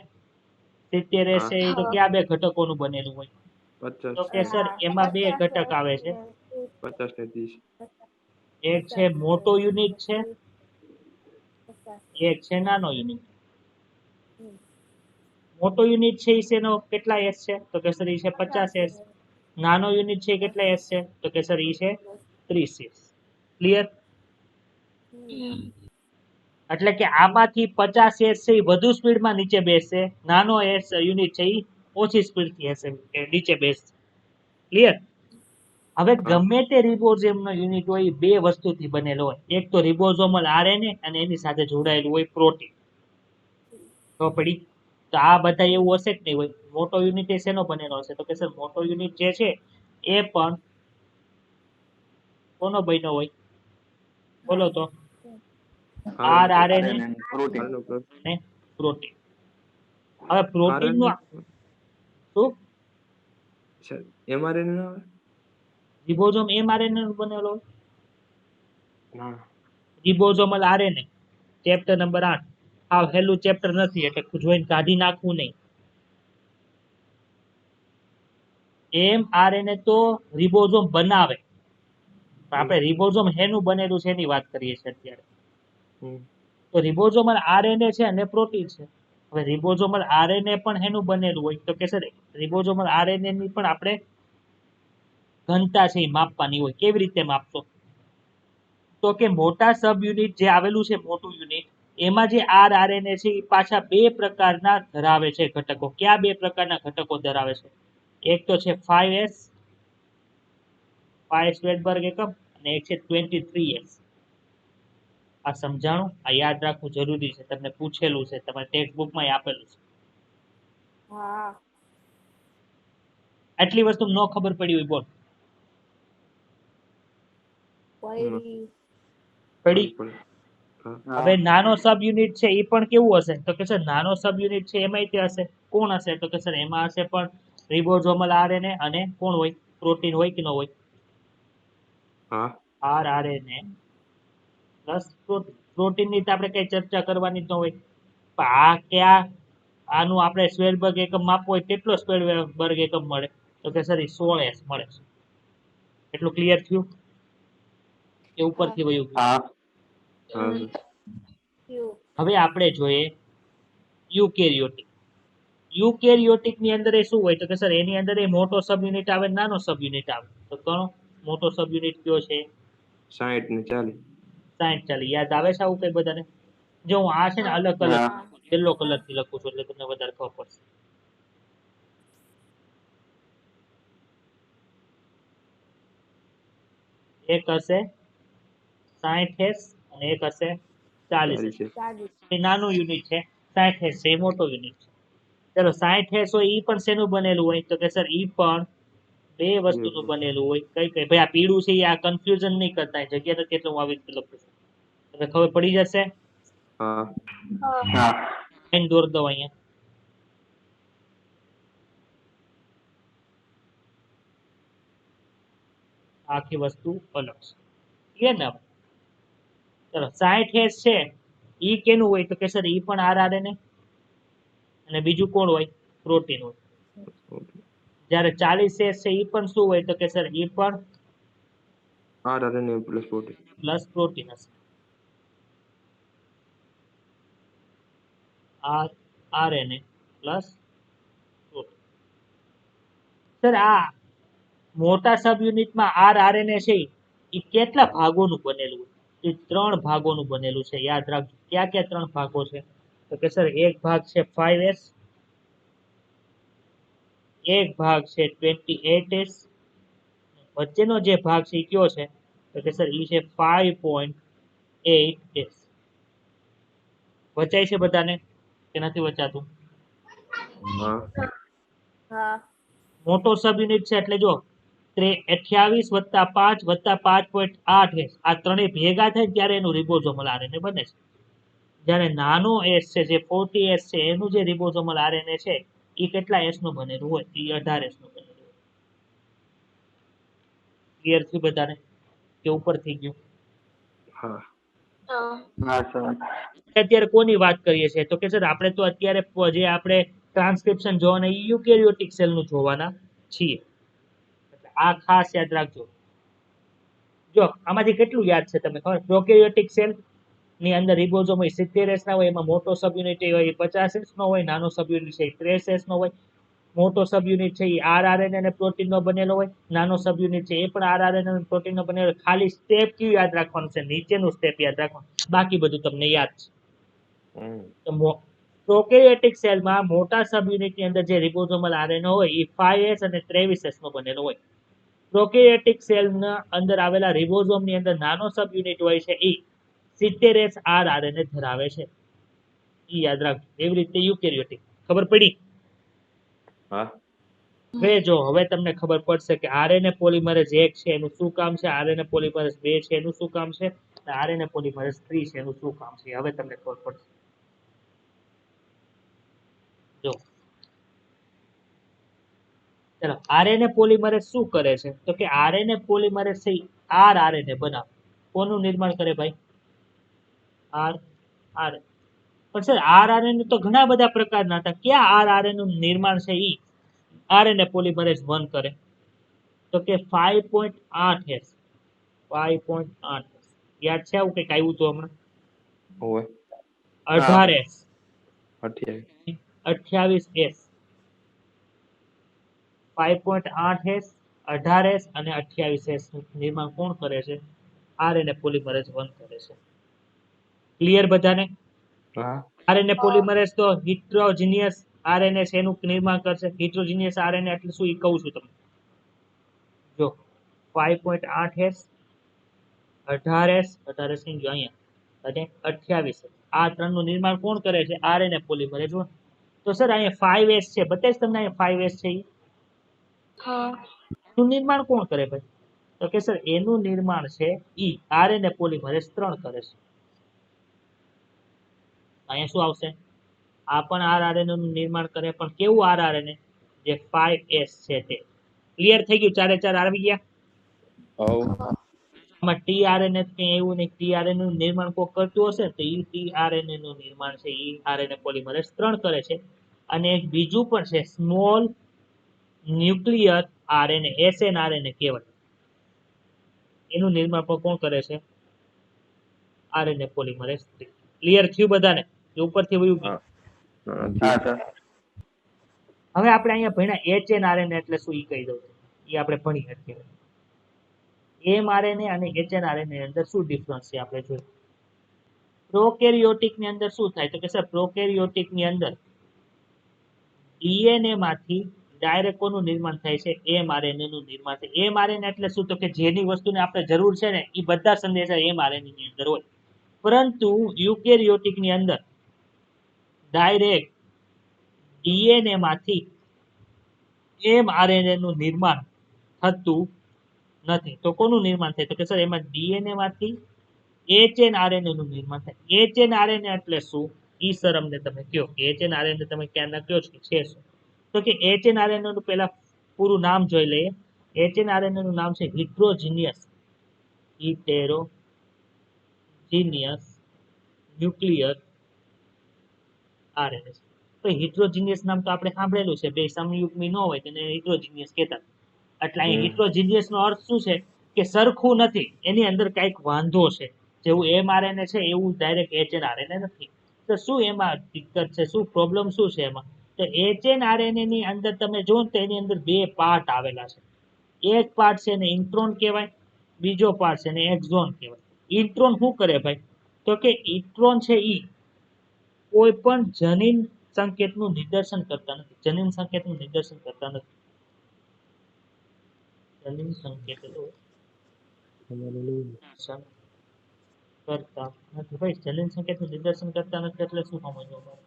70 હા છે એ તો કયા બે ઘટકોનું બનેલું હોય? તો 50 કે સર એમાં બે ઘટક આવે છે. 50 ને 30. એક છે મોટો યુનિટ છે, એક છે નાનો યુનિટ. મોટો યુનિટ છે એ શેનો કેટલા એસ છે તો કે સર એ છે 50 એસ. નાનો યુનિટ છે એ કેટલા એસ છે તો કે સર એ છે 30 એસ. ક્લિયર? એટલે કે આમાંથી 50 એસ છે એ વધુ સ્પીડમાં નીચે બેસશે, નાનો એસ યુનિટ છે એ ઓછી સ્પીડથી હશે નીચે બેસશે. ક્લિયર? હવે ગમે તે રિબોઝોમનો યુનિટ હોય એ બે વસ્તુથી બનેલો હોય, એક તો રિબોઝોમલ આરએનએ અને એની સાથે જોડાયેલું હોય પ્રોટીન. તો પડી તો આ બધા એવું હશે કે નહીં હોય. મોટો યુનિટ એ શેનો બનેલો હશે તો કે સર મોટો યુનિટ જે છે એ પણ કોનો બન્યો હોય બોલો તો? RNA protein. અને પ્રોટીન. હવે પ્રોટીનનું શું mRNA ના આવે? રિબોઝોમ એમઆરએનએ નું બનેલો હોય. ના. Ribosomal RNA chapter number 8. આ હેલું ચેપ્ટર નથી એટલે જોઈને કાઢી નાખવું નહીં. એમઆરએનએ તો રિબોઝોમ બનાવે, આપણે રિબોઝોમ હેનું બનેલું છે એની વાત કરીએ છીએ અત્યારે. તો રિબોઝોમલ આરએનએ છે અને પ્રોટીન છે. હવે રિબોઝોમલ આરએનએ પણ હેનું બનેલું હોય તો કે સર રિબોઝોમલ આરએનએ ની પણ આપણે ઘનતા છે એ માપવાની હોય. કેવી રીતે માપશો તો કે મોટા સબ યુનિટ જે આવેલું છે મોટું યુનિટ એમાં જે આરએનએ છે એ પાછા બે પ્રકારના ધરાવે છે ઘટકો. કયા બે પ્રકારના ઘટકો ધરાવે છે? એક તો છે 5s 5 સ્વેડબર્ગ એકમ અને એક છે 23s. આ સમજાણું, આ યાદ રાખવું જરૂરી છે, તમને પૂછેલું છે, તમારી ટેક્સ્ટ બુકમાં આપેલું છે. હા. આટલી વસ્તુ ન ખબર પડી હોય બોલ. પડી. પડી? હા. હવે નાનો સબ યુનિટ છે એ પણ કેવું હશે તો કે સર નાનો સબ યુનિટ છે એમાં તે હશે. કોણ હશે તો કે સર એમાં હશે પણ રિબોઝોમલ આરએનએ અને કોણ હોય પ્રોટીન હોય કે ન હોય? હા. આરએનએ પ્લસ પ્રોટીન ની તો આપણે કઈ ચર્ચા કરવાની જ ન હોય. પણ આ કયા આનું આપણે સ્વેડબર્ગ એકમ માપવું હોય કેટલો સ્વેડબર્ગ એકમ મળે તો કે સર 16s મળે છે. એટલું ક્લિયર થયું કે ઉપરથી વયું ગયું? હા. હવે આપણે જોઈએ યુકેરિયોટિક. યુકેરિયોટિક ની અંદર એ શું હોય તો કે સર એની અંદર એ મોટો સબ યુનિટ આવે નાનો સબ યુનિટ આવે. તો કણો મોટો સબ યુનિટ કયો છે? 60 ને 40. 60 40. યાદ આવે છે આવું કઈ બધાને? જો હું આ છે ને અલગ કલર યલો કલર થી લખું છું એટલે તમને વધારે ખબર પડશે. એક હશે 60s અને એક હશે 40s. એ નાનું યુનિટ છે, 60s છે એ મોટો યુનિટ છે. ચલો 60s હોય ઈ પણ શેનું બનેલું હોય તો કે સર ઈ પણ બે વસ્તુનું બનેલું હોય. કઈ કઈ ભાઈ આ પીળું છે આ કન્ફ્યુઝન નહીં કરતા, જગ્યા નથી એટલે હું આવી રીતે લખું છું. તમને ખબર પડી જશે. હા. હા. લાઈન દોર દો અહીંયા. આખી વસ્તુ અલગ છે. ક્લિયર ને? ચલો 60s છે ઈ કેનું હોય તો કે સર ઈ પણ આરઆરએનએ અને બીજું કોણ હોય પ્રોટીન હોય. જ્યારે 40s છે ઈ પણ શું હોય તો કે સર ઈ પણ RNA plus protein. Plus protein હશે. RNA plus protein. સર આ મોટા સબ યુનિટમાં આરઆરએનએ છે એ કેટલા ભાગોનું બનેલું હોય? એ 3 ભાગોનું બનેલું છે. યાદ રાખજો. ક્યાં ક્યાં 3 ભાગો છે તો કે સર એક ભાગ છે 5s, એક ભાગ છે 28s, વચ્ચેનો જે ભાગ છે એ કયો છે તો કે સર ઈ છે 5.8s. વચાય છે બધાને કે નથી વચાતું? હા. હા. મોટો સબ યુનિટ છે એટલે જો 28 વત્તા 5 વત્તા 5.8s આ ત્રણેય ભેગા થાય ત્યારે એનું રિબોઝોમલ આરએનએ બને છે. જ્યારે નાનો એસ છે જે 40s છે એનું જે રિબોઝોમલ આરએનએ છે એ કેટલા એસ નું બનેલું હોય? એ 18s નું બનેલું હોય. ક્લિયર થયું બધાને કે ઉપર થઈ ગયું? હા. હા સર. અત્યારે કોની વાત કરીએ છીએ તો કે સર આપણે તો અત્યારે જે આપણે ટ્રાન્સક્રિપ્શન જોવાના યુકેરિયોટિક સેલ નું જોવાના છીએ. આ ખાસ યાદ રાખજો. જો આમાંથી કેટલું યાદ છે તમને ખબર? પ્રોકેરિયોટિક સેલ ની અંદર રિબોઝોમ હોય 70S ના હોય, એમાં મોટો સબ યુનિટ હોય એ 50S નો હોય, નાનો સબ યુનિટ છે એ 30S નો હોય. મોટો સબ યુનિટ છે એ RRNA અને પ્રોટીન નો બનેલો હોય, નાનો સબ યુનિટ છે એ પણ RRNA અને પ્રોટીન નો બનેલો હોય. ખાલી સ્ટેપ કયું યાદ રાખવાનું છે? નીચેનું સ્ટેપ યાદ રાખવાનું, બાકી બધું તમને યાદ છે. તો પ્રોકેરિયોટિક સેલમાં મોટા સબ યુનિટની અંદર જે રિબોઝોમલ આરએનએ હોય એ 5S અને 23S નો બનેલો હોય. પ્રોકેરિયોટિક સેલના અંદર આવેલા રિબોઝોમની અંદર નાનો સબ યુનિટ હોય છે એ 70S RRNA ધરાવે છે. ઈ યાદ રાખજો. એવી રીતે યુકેરિયોટિક. ખબર પડી? હા. હવે તમને ખબર પડશે કે આરએનએ પોલિમરેઝ 1 છે એનું શું કામ છે, આરએનએ પોલિમરેઝ 2 છે એનું શું કામ છે, આરએનએ પોલિમરેઝ 3 છે એનું શું કામ છે. હવે તમને ખબર પડશે. જો ચલો, આરએનએ પોલિમરેઝ શું કરે છે? તો કે આરએનએ પોલિમરેઝ છે આરઆરએનએ બનાવે. કોનું નિર્માણ કરે ભાઈ? આરઆરએનએ. પણ સર આરઆરએનએ તો ઘણા બધા પ્રકારના હતા. ક્યાં આરઆરએનએ નું નિર્માણ છે ઈ આરએનએ પોલિમરેઝ 1 કરે? તો કે 5.8S. 5.8S યાદ છે? આવું કંઈક આવ્યું હતું હમણાં. હોય 18S, 28. 28S. 5.8S, 18S અને 28S નું નિર્માણ કોણ કરે છે? આરએનએ પોલિમરેઝ 1 કરે છે. ક્લિયર બધાને? હા. આરએનએ પોલિમરેઝ તો હિટ્રોજીનિયસ આરએનએ છે એનું નિર્માણ કરશે. હિટ્રોજીનિયસ આરએનએ એટલે શું ઈ કહું છું તમને. જો 5.8S, 18S, 18S ની જો અહીંયા અને 28S, આ ત્રણનું નિર્માણ કોણ કરે છે? RNA polymerase 1. તો સર અહીંયા 5S છે, બતાવીશ તમને અહીંયા 5S છે ઈ. હા. એનું નિર્માણ કોણ કરે ભાઈ? તો કે સર એનું નિર્માણ છે ઈ આરએનએ પોલિમરેઝ 3 કરે છે. અહીંયા શું આવશે? આ પણ આરઆરએનએ નું નિર્માણ કરે, પણ કેવું આરઆરએનએ? જે 5S છે તે. ક્લિયર થઈ ગયું? ચારે ચાર આવી ગયા? આમાં ટીઆરએનએ કઈ એવું નહીં. ટીઆરએનએ નું નિર્માણ કોઈ કરતું હશે તો ઈ ટીઆરએનએ નું નિર્માણ છે ઈ આરએનએ પોલિમરેઝ 3 કરે છે. અને એક બીજું પણ છે સ્મોલ ન્યુક્લિયર આરએનએ, એસએનઆરએનએ કહેવાય. એનું નિર્માણ પણ કોણ કરે છે? RNA polymerase 3. ક્લિયર થયું બધાને? એ ઉપરથી વયું ગયું. હા સર. હવે આપણે અહીંયા ભણ્યા એચએનઆરએનએ એટલે શું ઈ કહી દઉં. એ આપણે ભણી અત્યારે. એમઆરએનએ અને એચએનઆરએનએ ની અંદર શું ડિફરન્સ છે આપણે જોઈએ. પ્રોકેરિયોટિક ની અંદર શું થાય? તો કે સર પ્રોકેરિયોટિક ની અંદર ડીએનએ માંથી ડાયરેક્ટ કોનું નિર્માણ થાય છે? એમઆરએનએ નું નિર્માણ થાય. એમઆરએનએ એટલે શું? તો કે જેની વસ્તુને આપણે જરૂર છે ને એ બધા સંદેશા એમઆરએનએ ની અંદર હોય. પરંતુ યુકેરિયોટિક ની અંદર ડાયરેક્ટ ડીએનએ માંથી એમઆરએનએ નું નિર્માણ થતું નથી. તો કોનું નિર્માણ થાય? તો કે સર એમાં ડીએનએ માંથી એચએનઆરએનએ નું નિર્માણ થાય. એચએનઆરએનએ એટલે શું? ઈ સર અમને તમે કહો કે એચએનઆરએનએ તમે ક્યાં ના કહો છો કે છે શું? તો કે એચએનઆરએનએ નું પહેલા પૂરું નામ જોઈ લઈએ. એચએનઆરએનએ નું નામ છે હિટ્રોજીનિયસ ન્યુક્લિયર આરએનએ. તો હિટ્રોજીનિયસ નામ તો આપણે સાંભળેલું છે. બે સમયુગ્મી ન હોય તેને હિટ્રોજીનિયસ કહેતા. એટલે અહીં હિટ્રોજીનિયસ નો અર્થ શું છે? કે સરખું નથી, એની અંદર કઈક વાંધો છે. જેવું એમઆરએનએ છે એવું ડાયરેક્ટ એચએનઆરએનએ નથી. તો શું એમાં દિક્કત છે? શું પ્રોબ્લેમ શું છે એમાં? તો એચએનઆરએનએ ની અંદર તમે જો તો એની અંદર બે પાર્ટ આવેલા છે. એક પાર્ટ છે ને ઇન્ટ્રોન કહેવાય, બીજો પાર્ટ છે ને એક્ઝોન કહેવાય. ઇન્ટ્રોન શું કરે ભાઈ? તો કે ઇન્ટ્રોન છે ઈ કોઈ પણ જનીન સંકેતનું નિદર્શન કરતા નથી. જનીન સંકેતનું નિદર્શન કરતા નથી. જનીન સંકેતો કરતા નથી ભાઈ. જનીન સંકેતનું નિદર્શન કરતા નથી એટલે શું સમજવું?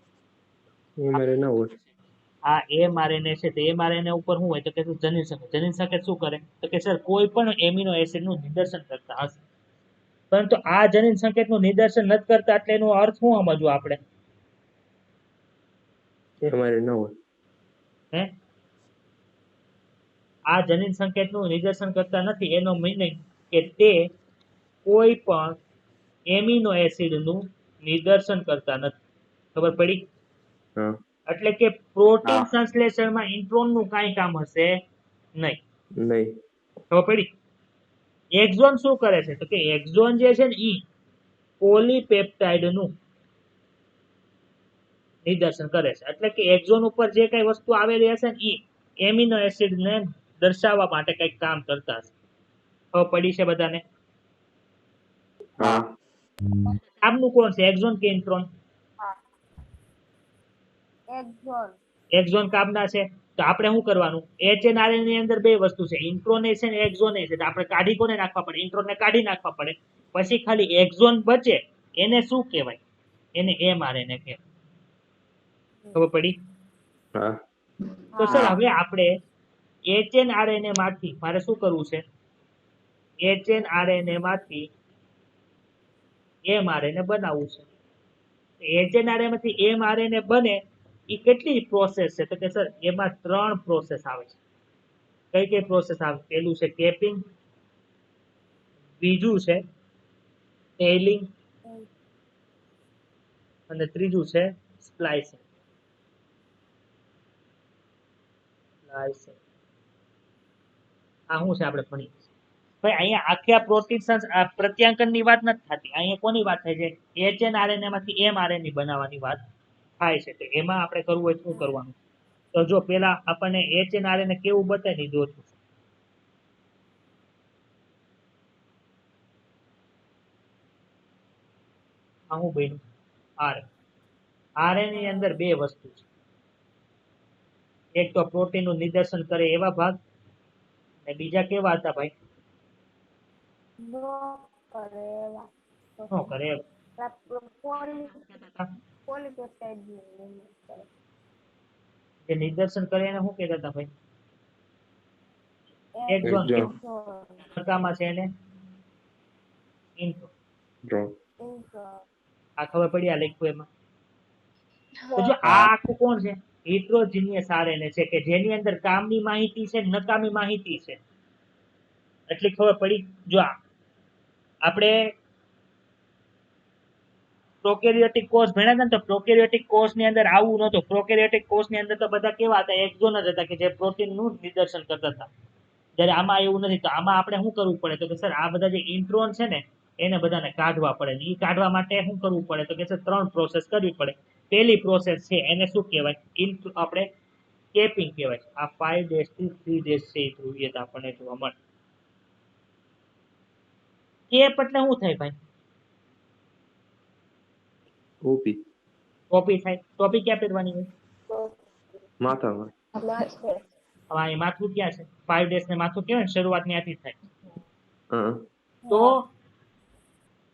આ એમઆરએનએ છે તો એમઆરએનએ ઉપર શું હોય? તો કે જનીન સંકેત. જનીન સંકેત શું કરે? તો કે સર કોઈ પણ એમિનો એસિડ નું નિદર્શન કરતા હશે. પરંતુ આ જનીન સંકેતનું નિદર્શન નથી કરતા એટલે એનો અર્થ શું સમજવું આપણે? હે? આ જનીન સંકેતનું નિદર્શન કરતા નથી એનો મીનિંગ કે તે કોઈ પણ એમિનો એસિડ નું નિદર્શન કરતા નથી. ખબર પડી? એટલે કે પ્રોટીન સંશ્લેષણમાં ઇન્ટ્રોન નું કાંઈ કામ હશે નહીં. ખબર પડી? એક્ઝોન શું કરે છે? તો કે એક્ઝોન જે છે ને ઈ પોલીપેપ્ટાઇડનું નિદર્શન કરે છે. એટલે કે એક્ઝોન ઉપર જે કઈ વસ્તુ આવેલી હશે ને એ એમિનો એસિડ ને દર્શાવવા માટે કઈક કામ કરતા હશે. ખબર પડી છે બધાને? હા આમનું કોણ છે, એક્ઝોન કે ઇન્ટ્રોન? હા એક્ઝોન એક્ઝોન કામના છે. તો આપણે શું કરવાનું, HNRN ની અંદર બે વસ્તુ છે, ઇન્ટ્રોન છે ને એક્ઝોન છે. તો આપણે કાઢી કોને નાખવા પડે? ઇન્ટ્રોન ને કાઢી નાખવા પડે. પછી ખાલી એક્ઝોન બચે એને શું કહેવાય? એને mRNA કહેવાય. ખબર પડી? હા તો સર હા હવે આપણે HNRNA માંથી મારે શું કરવું છે? HNRNA માંથી mRNA બનાવવું છે. HNRNA માંથી mRNA બને એ કેટલી પ્રોસેસ છે? તો કે સર એમાં 3 પ્રોસેસ આવે છે. કઈ કઈ પ્રોસેસ આવે? પેલું છે કેપિંગ, બીજું છે ટેલિંગ અને ત્રીજું છે સ્પ્લાઇસિંગ. આ શું છે આપણે ભણીએ ભાઈ? અહીંયા આખા પ્રોટીન પ્રત્યાંકન ની વાત નથી થતી. અહીંયા કોની વાત થાય છે? HNRNA માંથી mRNA બનાવવાની વાત થાય છે. તો એમાં આપણે કરવું હોય શું કરવાનું? તો જો પેલા આપણને HNRNA કેવું બતાવી દીધું હતું. આ શું બન્યું? RNA ની અંદર બે વસ્તુ છે. એક તો પ્રોટીન નું નિદર્શન કરે એવા ભાગ, અને બીજા કેવા હતા ભાઈ? નો કરે એવા. શું કરે એવા. પોલીપેપ્ટાઇડ જે નિદર્શન કરે એને શું કહેતા હતા ભાઈ? એક્ઝોન. એક્ઝોન. પ્રકારમાં છે એને ઇન્ટ્રો. જો આ ખબર પડી? આ લખ્યું એમાં. તો જો આ હા આખું કોણ છે? હિટ્રોજીનિયસ RNA છે, કે જેની અંદર કામની માહિતી છે, નકામી માહિતી છે. એટલી ખબર પડી? જો આપણે પ્રોકેરિયોટિક કોષ ભણ્યા હતા ને, તો પ્રોકેરિયોટિક કોષ ની અંદર આવું નહોતું. પ્રોકેરિયોટિક કોષ ની અંદર તો બધા કેવા હતા? એક્ઝોન જ હતા, કે જે પ્રોટીન નું નિદર્શન કરતા હતા. જ્યારે આમાં એવું નથી. તો આમાં આપણે શું કરવું પડે? તો કે સર આ બધા જે ઇન્ટ્રોન છે ને એને બધાને કાઢવા પડે. એ કાઢવા માટે શું કરવું પડે? તો કે સર 3 પ્રોસેસ કરવી પડે. પહેલી પ્રોસેસ છે એને શું કહેવાય? આપણે કેપિંગ કહેવાય. આ 5 days થી 3 days છે એ ધ્રુવીયતા આપણને જોવા મળે. કેપ એટલે શું થાય ભાઈ? ઓપી ટોપી થાય. ટોપી ક્યાં પહેરવાની હોય? માથામાં. માથે હવે અહીં માથું ક્યાં છે? 5 days ને માથું કહેવાય ને, શરૂઆત ત્યાંથી થાય. હા તો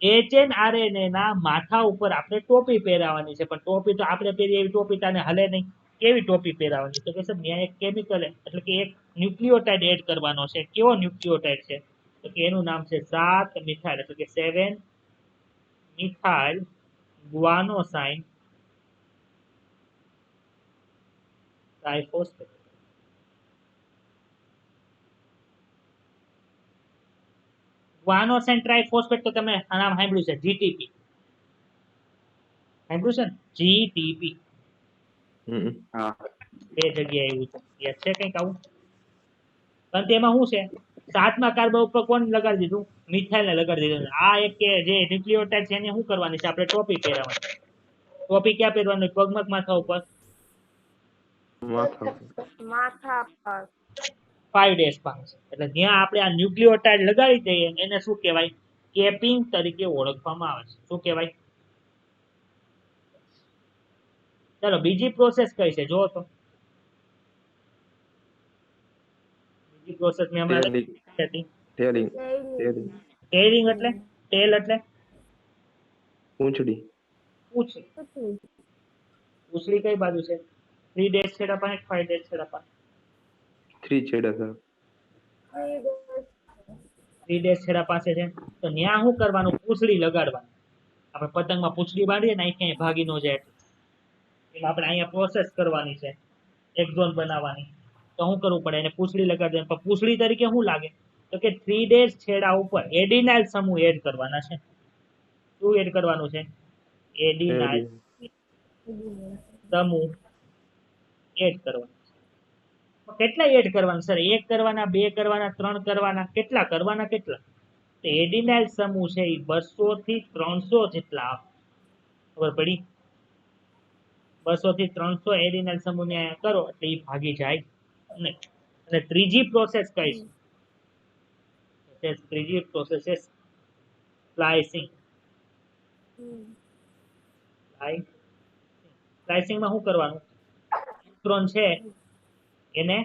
HNRNA ના માથા ઉપર આપણે ટોપી પહેરાવાની છે. પણ ટોપી તો આપણે પહેરીએ એવી ટોપી તાને હલે નહીં. કેવી ટોપી પહેરાવાની? તો કે સર ત્યાં એક કેમિકલ એટલે કે એક ન્યુક્લિયોટાઇડ એડ કરવાનો છે. કેવો ન્યુક્લિયોટાઇડ છે? તો કે એનું નામ છે 7 મિથાઇલ, એટલે કે 7 મિથાઇલ ગુઆનોસાઇન ટ્રાઇફોસ્ફેટ. ગુઆનોસાઇન ટ્રાઇફોસ્ફેટ તો તમે આ નામ સાંભળ્યું છે, GTP. સાંભળ્યું છે ને? GTP હા બે જગ્યાએ એવું છે. યાદ છે કંઈક આવું? પણ તેમાં શું છે? 7મા કાર્બન ઉપર કોણ લગાડી દીધું? મિથાઇલ ને લગાડી દીધું. આ એક કે જે ન્યુક્લિયોટાઇડ છે એને શું કરવાની છે? આપણે ટોપી પહેરાવાની. ટોપી ક્યાં પહેરવાની? પગમગ માથા ઉપર માથા પર 5 days પાસ. એટલે જ્યાં આપણે આ ન્યુક્લિયોટાઇડ લગાડી દઈએ એને શું કહેવાય? કેપિંગ તરીકે ઓળખવામાં આવે છે. શું કહેવાય? ચાલો બીજી પ્રોસેસ કઈ છે જો તો. બીજી પ્રોસેસ મેં હમણાં ટેલિંગ લખી હતી. ટેલિંગ ડેઈલી ટેલિંગ એટલે ટેલ એટલે પૂંછડી પૂંછડી. પૂંછડી કઈ બાજુ છે? 3 days છેડા પાસે 5 days છેડા પાસે? 3 છેડા સર 3 days છેડા પાસે છે. તો ત્યાં શું કરવાનું? પૂંછડી લગાડવાની. આપણે પતંગમાં પૂંછડી બાંધીએ ને, અહીં ક્યાંય ભાગી ન જાય એમાં આપણે અહીંયા પ્રોસેસ કરવાની છે, એક્ઝોન બનાવવાની. તો શું કરવું પડે? એને પૂંછડી લગાડી દેવાની. પણ પૂંછડી તરીકે શું લાગે? તો કે 3 days છેડા ઉપર એડિનાઇલ સમૂહ એડ કરવાના છે. શું એડ કરવાનું છે? એડિનાઇલ સમૂહ એડ કરવાનો. કેટલા એડ કરવાના સર? 1 કરવાના, 2 કરવાના, 3 કરવાના? કેટલા કરવાના? કેટલા? તો એડિનાઇલ સમૂહ છે એ 200 થી 300 જેટલા આવે. ખબર પડી? 200 થી 300 એડિનાઇલ સમૂહને કરો એટલે એ ભાગી જાય નહીં. અને ત્રીજી પ્રોસેસ કઈ છે? ત્રીજી પ્રોસેસ છે સ્પ્લાઇસિંગ. સ્પ્લાઇસિંગમાં શું કરવાનું? ઇલેક્ટ્રોન છે એને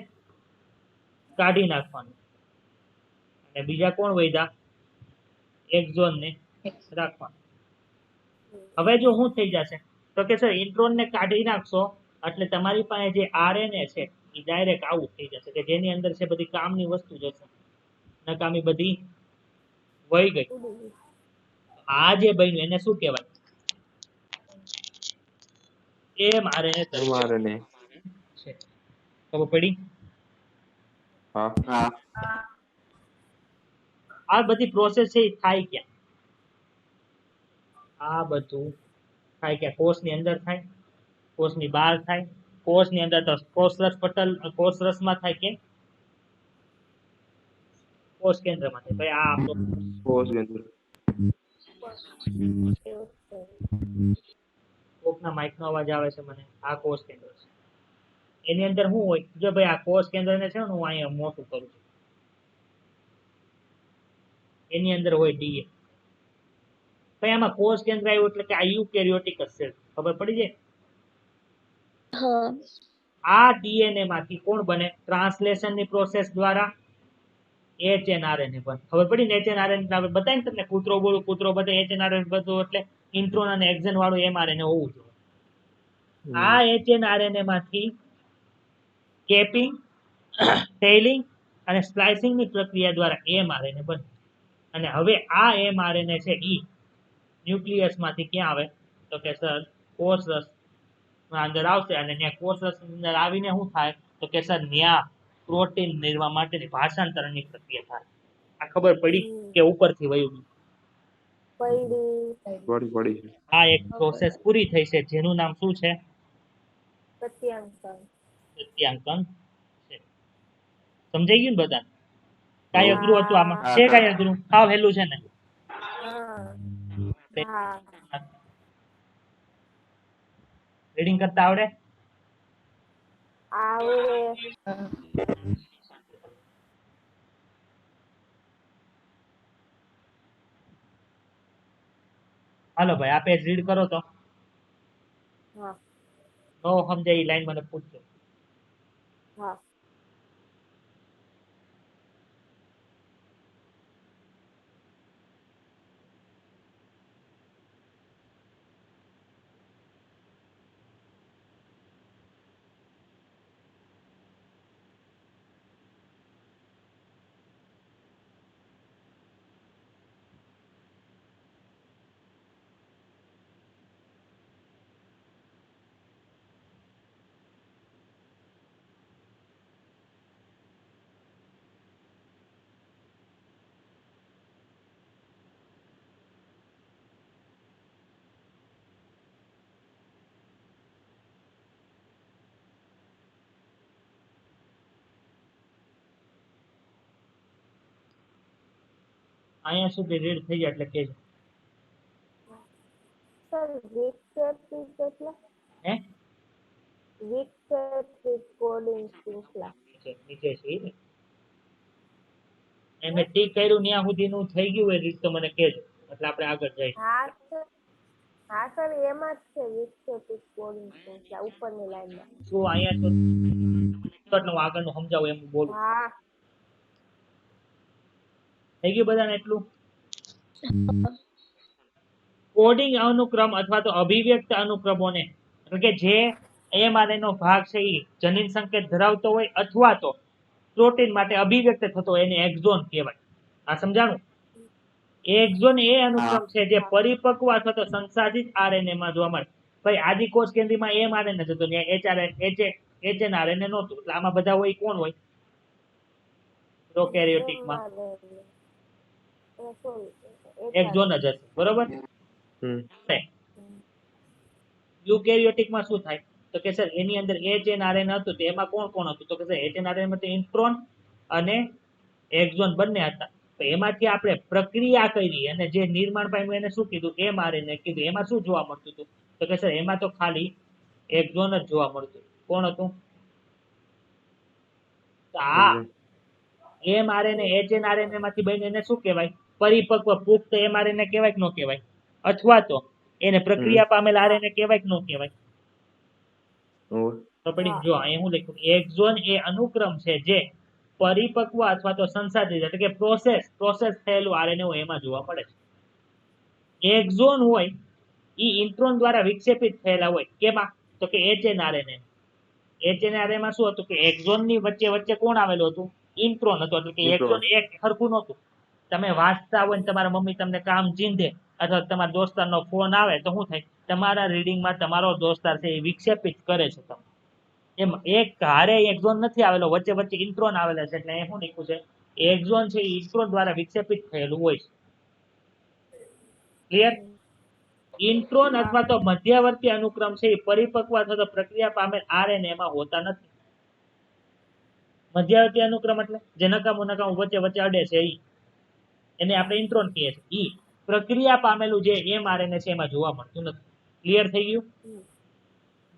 કાઢી નાખવાનું અને બીજા કોણ વધ્યા? એક્ઝોન ને રાખવાનું. હવે જો શું થઈ જશે તો કે સર ઇલેક્ટ્રોન ને કાઢી નાખશો એટલે તમારી પાસે જે આરએનએ છે એ ડાયરેક્ટ આવું થઈ જશે કે જેની અંદર છે બધી કામની વસ્તુ જશે, નકામી બધી વહી ગઈ. આ જે બન્યું એને શું કહેવાય? mRNA તરીકે mRNA. છે. ખબર પડી? હા. હા આ બધી પ્રોસેસ છે એ થાય ક્યાં? આ બધું થાય ક્યાં? કોષની અંદર થાય, કોષની બહાર થાય, કોષની અંદર તો કોષરસ પટલ કોષરસમાં થાય કે કોષ કેન્દ્રમાં થાય? ભાઈ આ આપણો કોષ કેન્દ્ર. કોકના માઇકનો અવાજ આવે છે મને. આ કોષ કેન્દ્ર છે. એની અંદર શું હોય? જો ભાઈ આ કોષ કેન્દ્રને છે ને હું અહીંયા મોટું કરું છું. એની અંદર હોય ડીએ. ભાઈ આમાં કોષ કેન્દ્ર આવ્યું એટલે કે આ યુકેરિયોટિક સેલ. ખબર પડી જાય? આ ડીએનએ માંથી કોણ બને? ટ્રાન્સલેશનની પ્રોસેસ દ્વારા એચએનઆરએનએ બને. ખબર પડી ને? એચએનઆરએનએ આપણે બતાવીને તમને કૂતરો બોલું કૂતરો બધે એચએનઆરએનએ બધું એટલે ઇન્ટ્રોન અને એક્ઝન વાળું એમઆરએનએ હોવું જોઈએ. આ એચએનઆરએનએ માંથી કેપિંગ, ટેઇલિંગ અને સ્પ્લાઇસિંગની પ્રક્રિયા દ્વારા એમઆરએનએ બને. અને હવે આ એમઆરએનએ છે ઈ ન્યુક્લિયસમાંથી ક્યાં આવે? તો કે સર કોષરસ અંદર આવશે અને ત્યાં કોષરસ અંદર આવીને શું થાય? તો કે સર ત્યાં પ્રોટીન નિર્માણ માટેની ભાષાંતરણની પ્રક્રિયા થાય. આ ખબર પડી કે ઉપરથી વયું? પડી. આ એક પ્રોસેસ પૂરી થઈ છે જેનું નામ શું છે? પ્રત્યાંકન છે. સમજાઈ ગયું ને બધાને? કાંઈ અઘરું હતું આમાં? હા, છે સર. કાંઈ અઘરું? હાવ હેલું છે ને? રીડિંગ કરતા આવડે? હાલો ભાઈ આ પેજ રીડ કરો તો. નો સમજાય એ લાઈન મને પૂછજો. અહીંયા સુધી રીડ થઈ જાય એટલે કહેજો. હે નીચે છે ઈ ને? એમે ટીક કર્યું ત્યાં સુધીનું થઈ ગયું હોય રીડ તો મને કહેજો એટલે આપણે આગળ જઈએ. શું અહીંયા તો હું આગળનું સમજાવું એમ બોલું. થઈ ગયું બધાને એટલું? કોડિંગ અનુક્રમ અથવા તો અભિવ્યક્ત અનુક્રમોને એટલે કે જે એમઆરએનએ નો ભાગ છે એ જનીન સંકેત ધરાવતો હોય અથવા તો પ્રોટીન માટે અભિવ્યક્ત થતો હોય એને એક્ઝોન કહેવાય. આ સમજાણું? એક્ઝોન એ અનુક્રમ છે જે પરિપક્વ અથવા તો સંસાધિત આરએનએ માં જોવા મળે. ભાઈ આદિકોષ કેન્દ્રીમાં એમઆરએનએ હતો ત્યાં એચએનઆરએનએ નહોતું એટલે આમાં બધા હોય કોણ હોય? પ્રોકેરિયોટિકમાં એક્ઝોન જ હશે. બરોબર? યુકેરિયોટિકમાં શું થાય? તો કે સર એની અંદર એચએનઆરએનએ હતું તો એમાં કોણ કોણ હતું? તો કે સર એચએનઆરએનએ માં ઇન્ટ્રોન અને એક્ઝોન બંને હતા. તો એમાંથી આપણે પ્રક્રિયા કરી અને જે નિર્માણ પામ્યું એને શું કીધું mRNA કીધું. એમાં શું જોવા મળતું હતું? તો કે સર એમાં તો ખાલી એક્ઝોન જ જોવા મળતું. કોણ હતું? તો આ mRNA HNRNA માંથી બનીને એને શું કહેવાય? પરિપક્વ પુખ્ત mRNA કહેવાય કે ન કહેવાય? અથવા તો એને પ્રક્રિયા પામેલ RNA કહેવાય કે ન કહેવાય? તો પછી જો અહીં હું લખ્યું એક્ઝોન એ અનુક્રમ છે જે પરિપક્વ અથવા તો સંસાધિત એટલે કે પ્રોસેસ થયેલું RNA હોય એમાં જોવા મળે છે. એક્ઝોન હોય ઈ ઇન્ટ્રોન દ્વારા વિક્ષેપિત થયેલા હોય કેમાં? તો કે HNRNA. HNRNA માં શું હતું કે એક્ઝોન ની વચ્ચે કોણ આવેલું હતું? ઇન્ટ્રોન હતો. એટલે કે એક્ઝોન એક સરખું નહોતું. તમે વાંચતા હોય ને તમારા મમ્મી તમને કામ ચીંધે અથવા તમારા દોસ્તારનો ફોન આવે તો શું થાય? તમારા રીડિંગમાં તમારો દોસ્તાર છે એ વિક્ષેપિત કરે છે તમને. એમ એક હારે એક્ઝોન નથી આવેલો, વચ્ચે ઇન્ટ્રોન આવેલા છે. એટલે એ શું લખ્યું છે? એક્ઝોન છે એ ઇન્ટ્રોન દ્વારા વિક્ષેપિત થયેલું હોય છે. ક્લિયર? ઇન્ટ્રોન અથવા તો મધ્યવર્તી અનુક્રમ છે એ પરિપક્વ અથવા તો પ્રક્રિયા પામેલ RNA માં હોતા નથી. મધ્યવર્તી અનુક્રમ એટલે જે નકામું વચ્ચે અડે છે એને આપણે ઇન્ટ્રોન કહીએ છીએ. ઈ પ્રક્રિયા પામેલું જે mRNA છે એમાં જોવા મળતું નથી. ક્લિયર થઈ ગયું?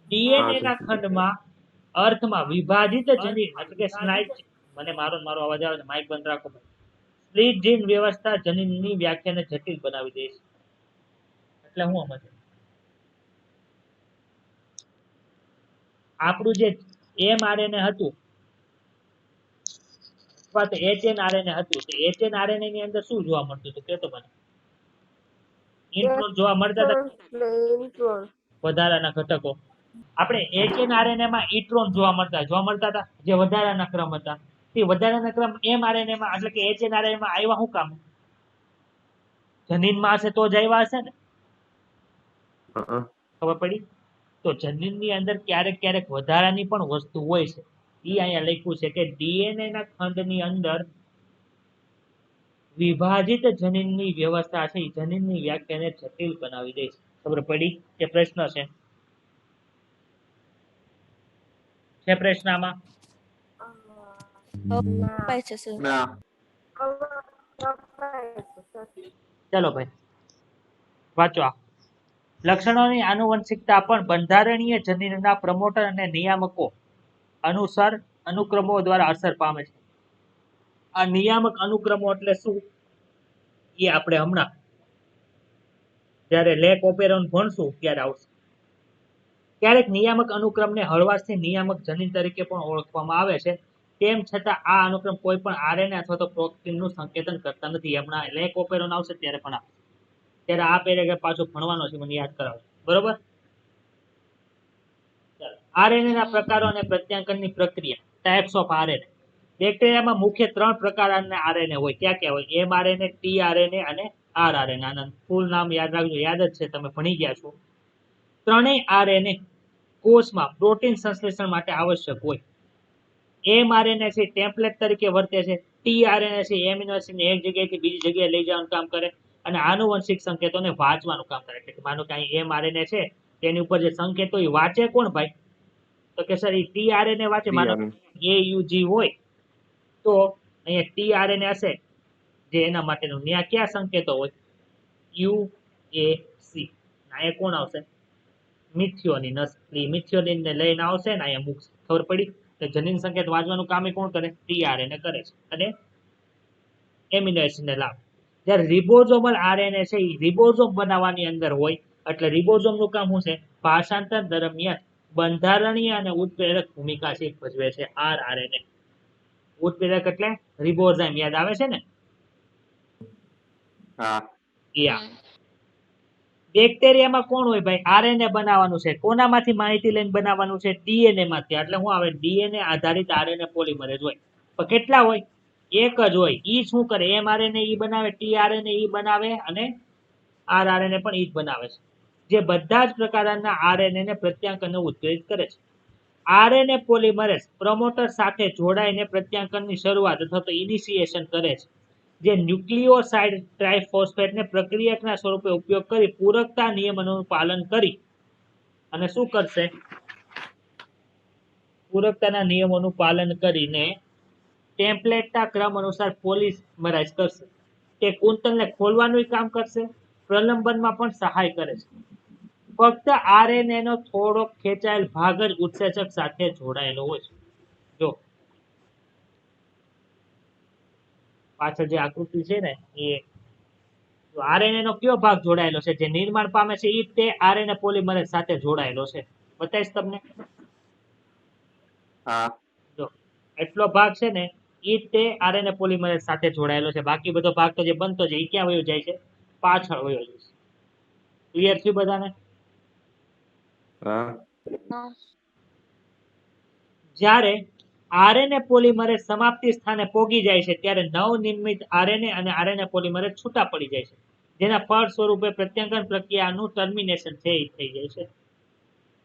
DNA ના ખંડમાં અર્થમાં વિભાજિત જનીન એટલે કે મને મારો અવાજ આવે છે, માઇક બંધ રાખો. સ્પ્લિટ જીન વ્યવસ્થા જનીનની વ્યાખ્યાને જટિલ બનાવી દે છે. એટલે હું સમજ આપણું જે mRNA હતું અથવા તો HNRNA હતું, તો HNRNA ની અંદર શું જોવા મળતું હતું? કે તો મને ઇન્ટ્રોન જોવા મળતા હતા, વધારાના ઘટકો. આપણે HNRNA માં ઇન્ટ્રોન જોવા મળતા હતા, જે વધારાના ક્રમ હતા. તે વધારાના ક્રમ mRNA માં એટલે કે HNRNA માં આવ્યા શું કામ? જનીનમાં હશે તો જ આવ્યા હશે ને? ખબર પડી? તો જનીનની અંદર ક્યારેક વધારાની પણ વસ્તુ હોય છે. ઈ અહીંયા લખ્યું છે કે DNA ના ખંડની અંદર વિભાજિત જનીનની વ્યવસ્થા છે, જનીનની વ્યાખ્યાને જટિલ બનાવી દે છે. ખબર પડી કે પ્રશ્ન છે પ્રશ્ન આમાં? ચલો ભાઈ વાંચો. લક્ષણોની આનુવંશિકતા પણ બંધારણીય જનીનના પ્રમોટર અને નિયામકો અનુસાર અનુક્રમો દ્વારા અસર પામે છે. આ નિયામક અનુક્રમો એટલે શું એ આપણે હમણાં જ્યારે લેક ઓપેરોન ભણશું ત્યારે આવશે. ક્યારેક નિયામક અનુક્રમને હળવાશથી નિયામક જનીન તરીકે પણ ઓળખવામાં આવે છે. તેમ છતાં આ અનુક્રમ કોઈ પણ RNA અથવા તો પ્રોટીનનું સંકેતન કરતા નથી. હમણાં લેક ઓપેરોન આવશે ત્યારે પણ ત્યારે આ પેરેગ્રાફ પાછો ભણવાનો છે, મને યાદ કરાવો. બરોબર? RNA ના પ્રકારો અને પ્રત્યાંકનની પ્રક્રિયા, ટાઇપ્સ ઓફ RNA. બેક્ટેરિયામાં મુખ્ય 3 પ્રકારના RNA હોય. ક્યાં હોય? mRNA, tRNA અને rRNA. આનું ફૂલ નામ યાદ રાખજો, યાદ જ છે, તમે ભણી ગયા છો. ત્રણેય RNA કોષમાં પ્રોટીન સંશ્લેષણ માટે આવશ્યક હોય. mRNA છે ટેમ્પલેટ તરીકે વર્તે છે. tRNA છે એમિનો એસિડને એક જગ્યાએથી બીજી જગ્યાએ લઈ જવાનું કામ કરે અને આનુવંશિક સંકેતોને વાંચવાનું કામ કરે. એટલે માનો કે અહીં mRNA છે તેની ઉપર જે સંકેતો એ વાંચે કોણ ભાઈ? તો કે સર એ tRNA વાંચે. માનો AUG હોય તો અહીંયા tRNA હશે જે એના માટેનું, ત્યાં કયા સંકેતો હોય? UAC. અહીંયા કોણ આવશે? મિથિયોનિન. મિથિયોનિન ને લઈને આવશે ને અહીંયા મૂકશે. ખબર પડી? તો જનીન સંકેત વાંચવાનું કામ કોણ કરે? tRNA કરે છે અને એમિનો એસિડ ને લાવે. જ્યારે રિબોઝોમલ RNA છે એ રિબોઝોમ બનાવવાની અંદર હોય. એટલે રિબોઝોમનું કામ શું છે? ભાષાંતર દરમિયાન બંધારણીય અને ઉત્પ્રેરક ભૂમિકા છે ભજવે છે rRNA. ઉત્પ્રેરક એટલે રિબોઝાઇમ, યાદ આવે છે ને? બેક્ટેરિયામાં કોણ હોય ભાઈ? RNA બનાવવાનું છે. કોનામાંથી માહિતી લઈને બનાવવાનું છે? DNA માંથી. એટલે શું આવે? DNA આધારિત RNA પોલિમરેઝ હોય. પણ કેટલા હોય? એક જ હોય. ઈ શું કરે? mRNA ઈ બનાવે, tRNA ઈ બનાવે અને rRNA પણ ઈ જ બનાવે છે. જે બધા જ પ્રકારના RNA ને પ્રત્યાંકનને ઉત્પ્રેરિત કરે છે. RNA પોલિમરેઝ પ્રમોટર સાથે જોડાઈને પ્રત્યાંકનની શરૂઆત અથવા તો ઇનિશિએશન કરે છે. જે ન્યુક્લિયોસાઇડ ટ્રાઇફોસ્ફેટને પ્રક્રિયકના સ્વરૂપે ઉપયોગ કરી પૂરકતા નિયમોનું પાલન કરી અને શું કરશે? પૂરકતાના નિયમોનું પાલન કરીને ટેમ્પલેટના ક્રમ અનુસાર પોલિમરાઇઝ કરશે. તે કુંતલને ખોલવાનું કામ કરશે, પ્રલંબનમાં પણ સહાય કરે છે. ફક્ત આરએનએ નો થોડો ખેંચાયેલ ભાગ જ ઉત્સેચક સાથે જોડાયેલો હોય છે. જો પાછળ જે આકૃતિ છે ને એ આરએનએ નો કયો ભાગ જોડાયેલો છે, જે નિર્માણ પામે છે એ તે આરએનએ પોલિમરેઝ સાથે જોડાયેલો છે. બતાવીશ તમને. હા જો એટલો ભાગ છે ને એ તે આરએનએ પોલિમરેઝ સાથે જોડાયેલો છે. બાકી બધો ભાગ તો જે બનતો છે એ ક્યાં વયો જાય છે? પાછળ વયો જાય છે. ક્લિયર છે બધાને? હા હા. જ્યારે આરએનએ પોલિમરેઝ સમાપ્તિ સ્થાને પોગી જાય છે ત્યારે નવનિર્મિત આરએનએ અને આરએનએ પોલિમરેઝ છૂટા પડી જાય છે, જેના ફળ સ્વરૂપે પ્રત્યાંગન પ્રક્રિયાનું ટર્મિનેશન છે એ થઈ જાય છે.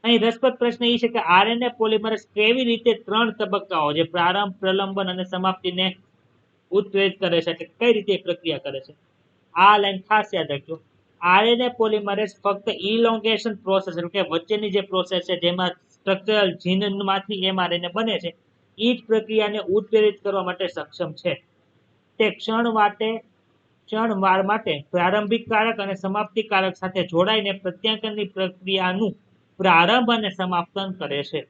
અહીં રસપ્રદ પ્રશ્ન એ છે કે આરએનએ પોલિમરેઝ કેવી રીતે 3 તબક્કાઓ જે પ્રારંભ, પ્રલંબન અને સમાપ્તિને ઉત્પ્રેરિત કરે છે, કે કઈ રીતે પ્રક્રિયા કરે છે. આ લાઈન ખાસ યાદ રાખજો. આરએનએ પોલિમરેઝ ફક્ત ઇલોંગેશન પ્રોસેસ એટલે કે વચ્ચેની જે પ્રોસેસ છે જેમાં સ્ટ્રક્ચરલ જીનમાંથી એમઆરએનએ બને છે એ જ પ્રક્રિયાને ઉત્પ્રેરિત કરવા માટે સક્ષમ છે. તે ક્ષણવાર માટે પ્રારંભિક કારક અને સમાપ્તિ કારક સાથે જોડાઈને પ્રત્યાંકનની પ્રક્રિયાનું પ્રારંભ અને સમાપન કરે છે.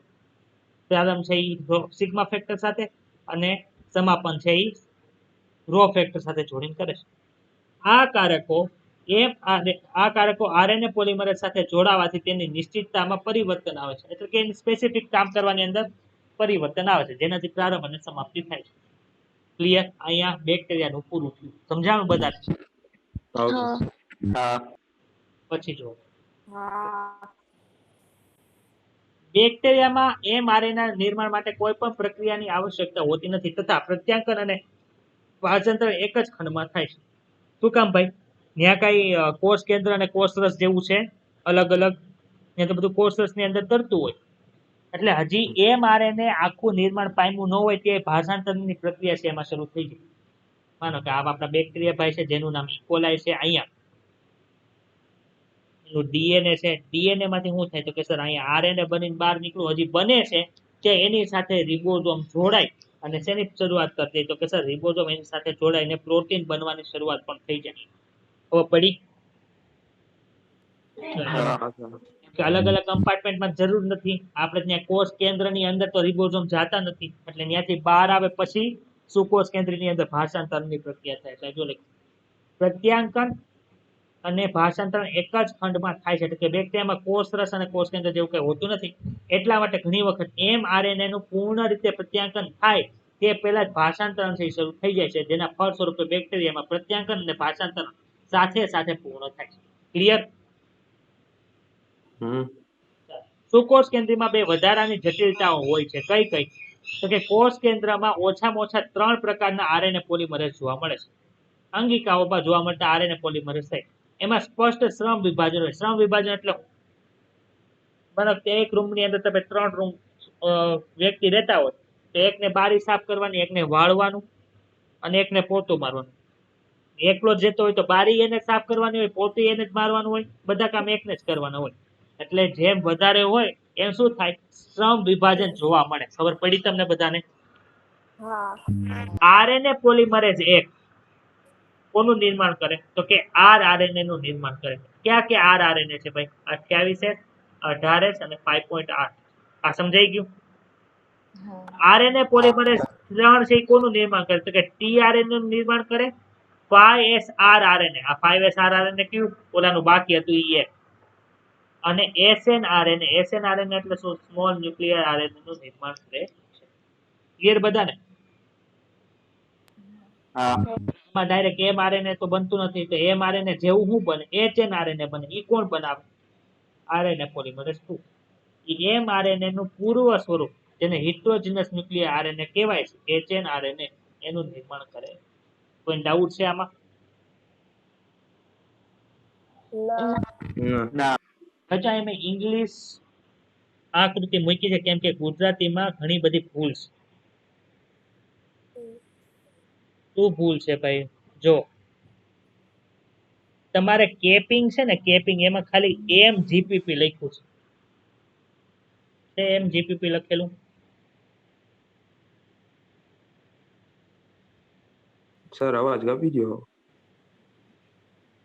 પ્રારંભ છે એ સિગ્મા ફેક્ટર સાથે અને સમાપન છે એ રો ફેક્ટર સાથે જોડીને કરે છે. આ કારકો આરએનએ પોલિમરેઝ સાથે જોડાવાથી તેની નિશ્ચિતતામાં પરિવર્તન આવે છે, એટલે કે એની સ્પેસિફિક કામ કરવાની અંદર પરિવર્તન આવે છે, જેનાથી પ્રારંભ અને સમાપ્તિ થાય છે. ક્લિયર? અહીંયા બેક્ટેરિયાનું પૂરું થયું. સમજાણું બધા? આવજો. હા પછી જો હા. બેક્ટેરિયામાં એમઆરએનએ નિર્માણ માટે કોઈ પણ પ્રક્રિયાની આવશ્યકતા હોતી નથી, તથા પ્રત્યાંકન અને ભાષાંતર એક જ ખંડમાં થાય છે. શું કામ ભાઈ? ત્યાં કઈ કોષ કેન્દ્ર અને કોષરસ જેવું છે અલગ અલગ? ત્યાં તો બધું કોષરસની અંદર તરતું હોય. એટલે હજી એમઆરએનએ આખું નિર્માણ પામ્યું ન હોય તે ભાષાંતરની પ્રક્રિયા છે એમાં શરૂ થઈ ગઈ. માનો કે આ આપણા બેક્ટેરિયા ભાઈ છે જેનું નામ ઇકોલાઈ છે, અહીંયા એનું ડીએનએ છે. ડીએનએ માંથી શું થાય તો કે સર અહીંયા આરએનએ બનીને બહાર નીકળ્યું, હજી બને છે કે એની સાથે રિબોઝોમ જોડાય અને શેની શરૂઆત કરતી તો કે સર રિબોઝોમ એની સાથે જોડાઈને પ્રોટીન બનવાની શરૂઆત પણ થઈ જાય. ખબર પડી? કે અલગ અલગ કમ્પાર્ટમેન્ટમાં જરૂર નથી. આપણે ત્યાં કોષ કેન્દ્રની અંદર તો રિબોઝોમ જાતા નથી, એટલે ત્યાંથી બહાર આવે પછી સુકોષ કેન્દ્રની અંદર ભાષાંતરની પ્રક્રિયા થાય છે. જો પ્રત્યાંકન અને ભાષાંતર એક જ ખંડમાં થાય છે, એટલે કે બેક્ટેરિયામાં કોષરસ અને કોષ કેન્દ્ર જેવું કંઈ હોતું નથી. એટલા માટે ઘણી વખત એમઆરએનએ નું પૂર્ણ રીતે પ્રત્યાંકન થાય તે પહેલા જ ભાષાંતરણ શરૂ થઈ જાય છે, જેના ફળ સ્વરૂપે બેક્ટેરિયામાં પ્રત્યાંકન અને ભાષાંતર સાથે સાથે પૂર્ણ થાય છે. ક્લિયર? સુકોષ કેન્દ્રમાં બે વધારાની જટિલતાઓ હોય છે. કઈ કઈ? તો કે કોષ કેન્દ્રમાં ઓછામાં ઓછા 3 પ્રકારના આરએનએ પોલિમરેઝ જોવા મળે છે. અંગિકાઓમાં જોવા મળતા આરએનએ પોલિમરેઝ થાય. એમાં સ્પષ્ટ શ્રમ વિભાજન હોય. શ્રમ વિભાજન એટલે બરાબર એક રૂમની અંદર તમે 3 રૂમ વ્યક્તિ રહેતા હોય તો એકને બારી સાફ કરવાની, એકને વાળવાનું અને એકને પોતું મારવાનું. એકલો જ જતો હોય તો બારી એને સાફ કરવાની હોય, પોતું એને જ મારવાનું હોય, બધા કામ એકને જ કરવાના હોય. એટલે જેમ વધારે હોય એમ શું થાય? શ્રમ વિભાજન જોવા મળે. ખબર પડી તમને બધાને? હા. આરએનએ પોલિમરેઝ એક કોનું નિર્માણ કરે તો કે આરએનએ નું નિર્માણ કરે. ક્યાં કે આરએનએ છે ભાઈ? 28S, 18S અને 5.8. આ સમજાઈ ગયું? આરએનએ પોલિમરેઝ 3 છે કોનું નિર્માણ કરે તો કે ટીઆરએનએ નું નિર્માણ કરે, 5SR આરએનએ. આ 5SR આરએનએ કયું? ઓલાનું બાકી હતું ઈ એક. અને એસએનઆરએનએ. એસએનઆરએનએ એટલે શું? સ્મોલ ન્યુક્લિયર આરએનએ નું નિર્માણ કરે છે. ક્લિયર બધાને? હા માં ડાયરેક્ટ એમઆરએનએ તો બનતું નથી, તો એમઆરએનએ જેવું શું બને? એચએનઆરએનએ બને. ઈ કોણ બનાવે? RNA polymerase 2. ઈ એમઆરએનએ નું પૂર્વ સ્વરૂપ જેને હિટ્રોજનસ ન્યુક્લિયર આરએનએ કહેવાય છે, એચએનઆરએનએ, એનું નિર્માણ કરે. કોઈ ડાઉટ છે આમાં? ના અચ્છા, એમ ઇંગ્લિશ આકૃતિ મૂકી છે કેમ કે ગુજરાતીમાં ઘણી બધી ભૂલ છે. શું ભૂલ છે ભાઈ? જો તમારે કેપિંગ છે ને, કેપિંગ એમાં ખાલી એમ જીપીપી લખ્યું છે. એમ જીપીપી લખેલું સર અવાજ કાપી ગયો.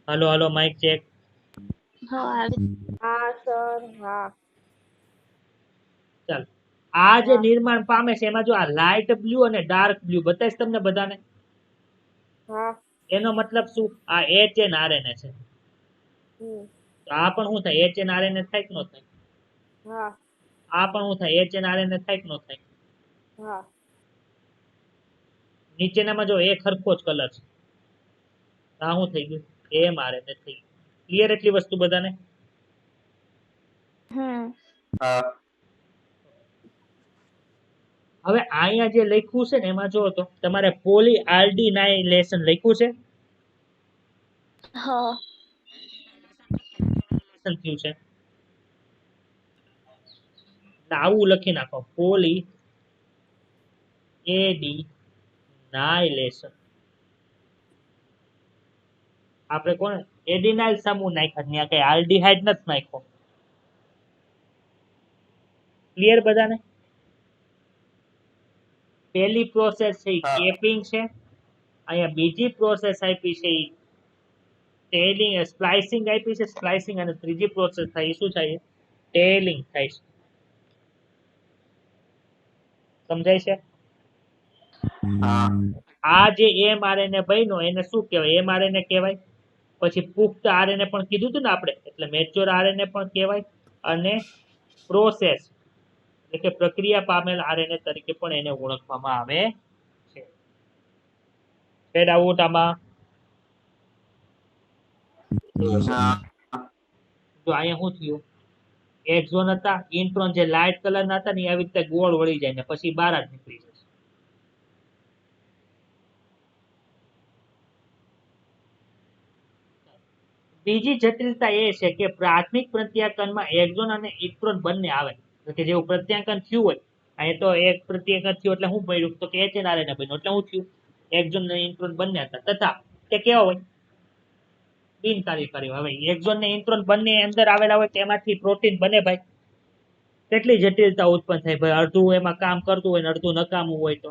હાલો હાલો માઇક ચેક. હા સર હા ચાલ, આ જે હા નિર્માણ પામે છે એમાં જો આ લાઇટ બ્લુ અને ડાર્ક બ્લુ બતાવીશ તમને બધાને. હા એનો મતલબ શું? આ HNRNA છે. હમ તો આ પણ શું થાય? HNRNA થાય કે ન થાય? હા આ પણ શું થાય? HNRNA થાય કે ન થાય? હા નીચેનામાં જો એક સરખો જ કલર છે. આ શું થઈ ગયું? mRNA થઈ ગયું. ક્લિયર એટલી વસ્તુ બધાને? હમ હા હવે અહીંયા જે લખ્યું છે ને એમાં જો તો તમારે પોલી આલ્ડિનાઇલેશન લખ્યું છે. હા થયું છે આવું લખી નાખો, પોલી એડિનાઇલેશન. આપણે કોણ એડિનાઇલ સમૂહ નાખ્યા, ત્યાં કઈ આલ્ડીહાઇડ નથી નાખ્યો. ક્લિયર બધાને? પહેલી પ્રોસેસ છે હા કેપિંગ છે. અહીંયા બીજી પ્રોસેસ આપી છે ટેલિંગ સ્પ્લાઇસિંગ આપી છે, સ્પ્લાઇસિંગ. અને ત્રીજી પ્રોસેસ થાય શું થાય? ટેલિંગ થાય છે. સમજાય છે? હા આ જે mRNA બન્યો એને શું કહેવાય? mRNA કહેવાય. પછી પુખ્ત આરએનએ પણ કીધું હતું ને આપણે, એટલે મેચ્યોર આરએનએ પણ કહેવાય. અને પ્રોસેસ એટલે કે પ્રક્રિયા પામેલ આરએનએ તરીકે પણ એને ઓળખવામાં આવે છે. ડાઉટ આમાં? હા તો અહીંયા શું થયું? એક્ઝોન હતા, ઇન્ટ્રોન જે લાઇટ કલરના હતા ને એ આવી રીતે ગોળ વળી જાય ને પછી બહાર જ નીકળી જાય. બીજી જટિલતા એ છે કે પ્રાથમિક પ્રત્યાકનમાં એક્ઝોન અને ઇન્ટ્રોન બંને આવે. કે જેવું પ્રત્યાંકન થયું હોય, અહીં તો એક પ્રત્યાંકન થયું એટલે શું મળ્યું? તો કે HNRNA બન્યું. એટલે શું થયું? એક્ઝોન અને ઇન્ટ્રોન બંને હતા. તથા તે કેવા હોય? બિનકાર્યકારી. હવે એક્ઝોન ને ઇન્ટ્રોન બંને અંદર આવેલા હોય તેમાંથી પ્રોટીન બને ભાઈ. કેટલી જટિલતા ઉત્પન્ન થાય ભાઈ. અડધું એમાં કામ કરતું હોય ને અડધું નકામું હોય તો.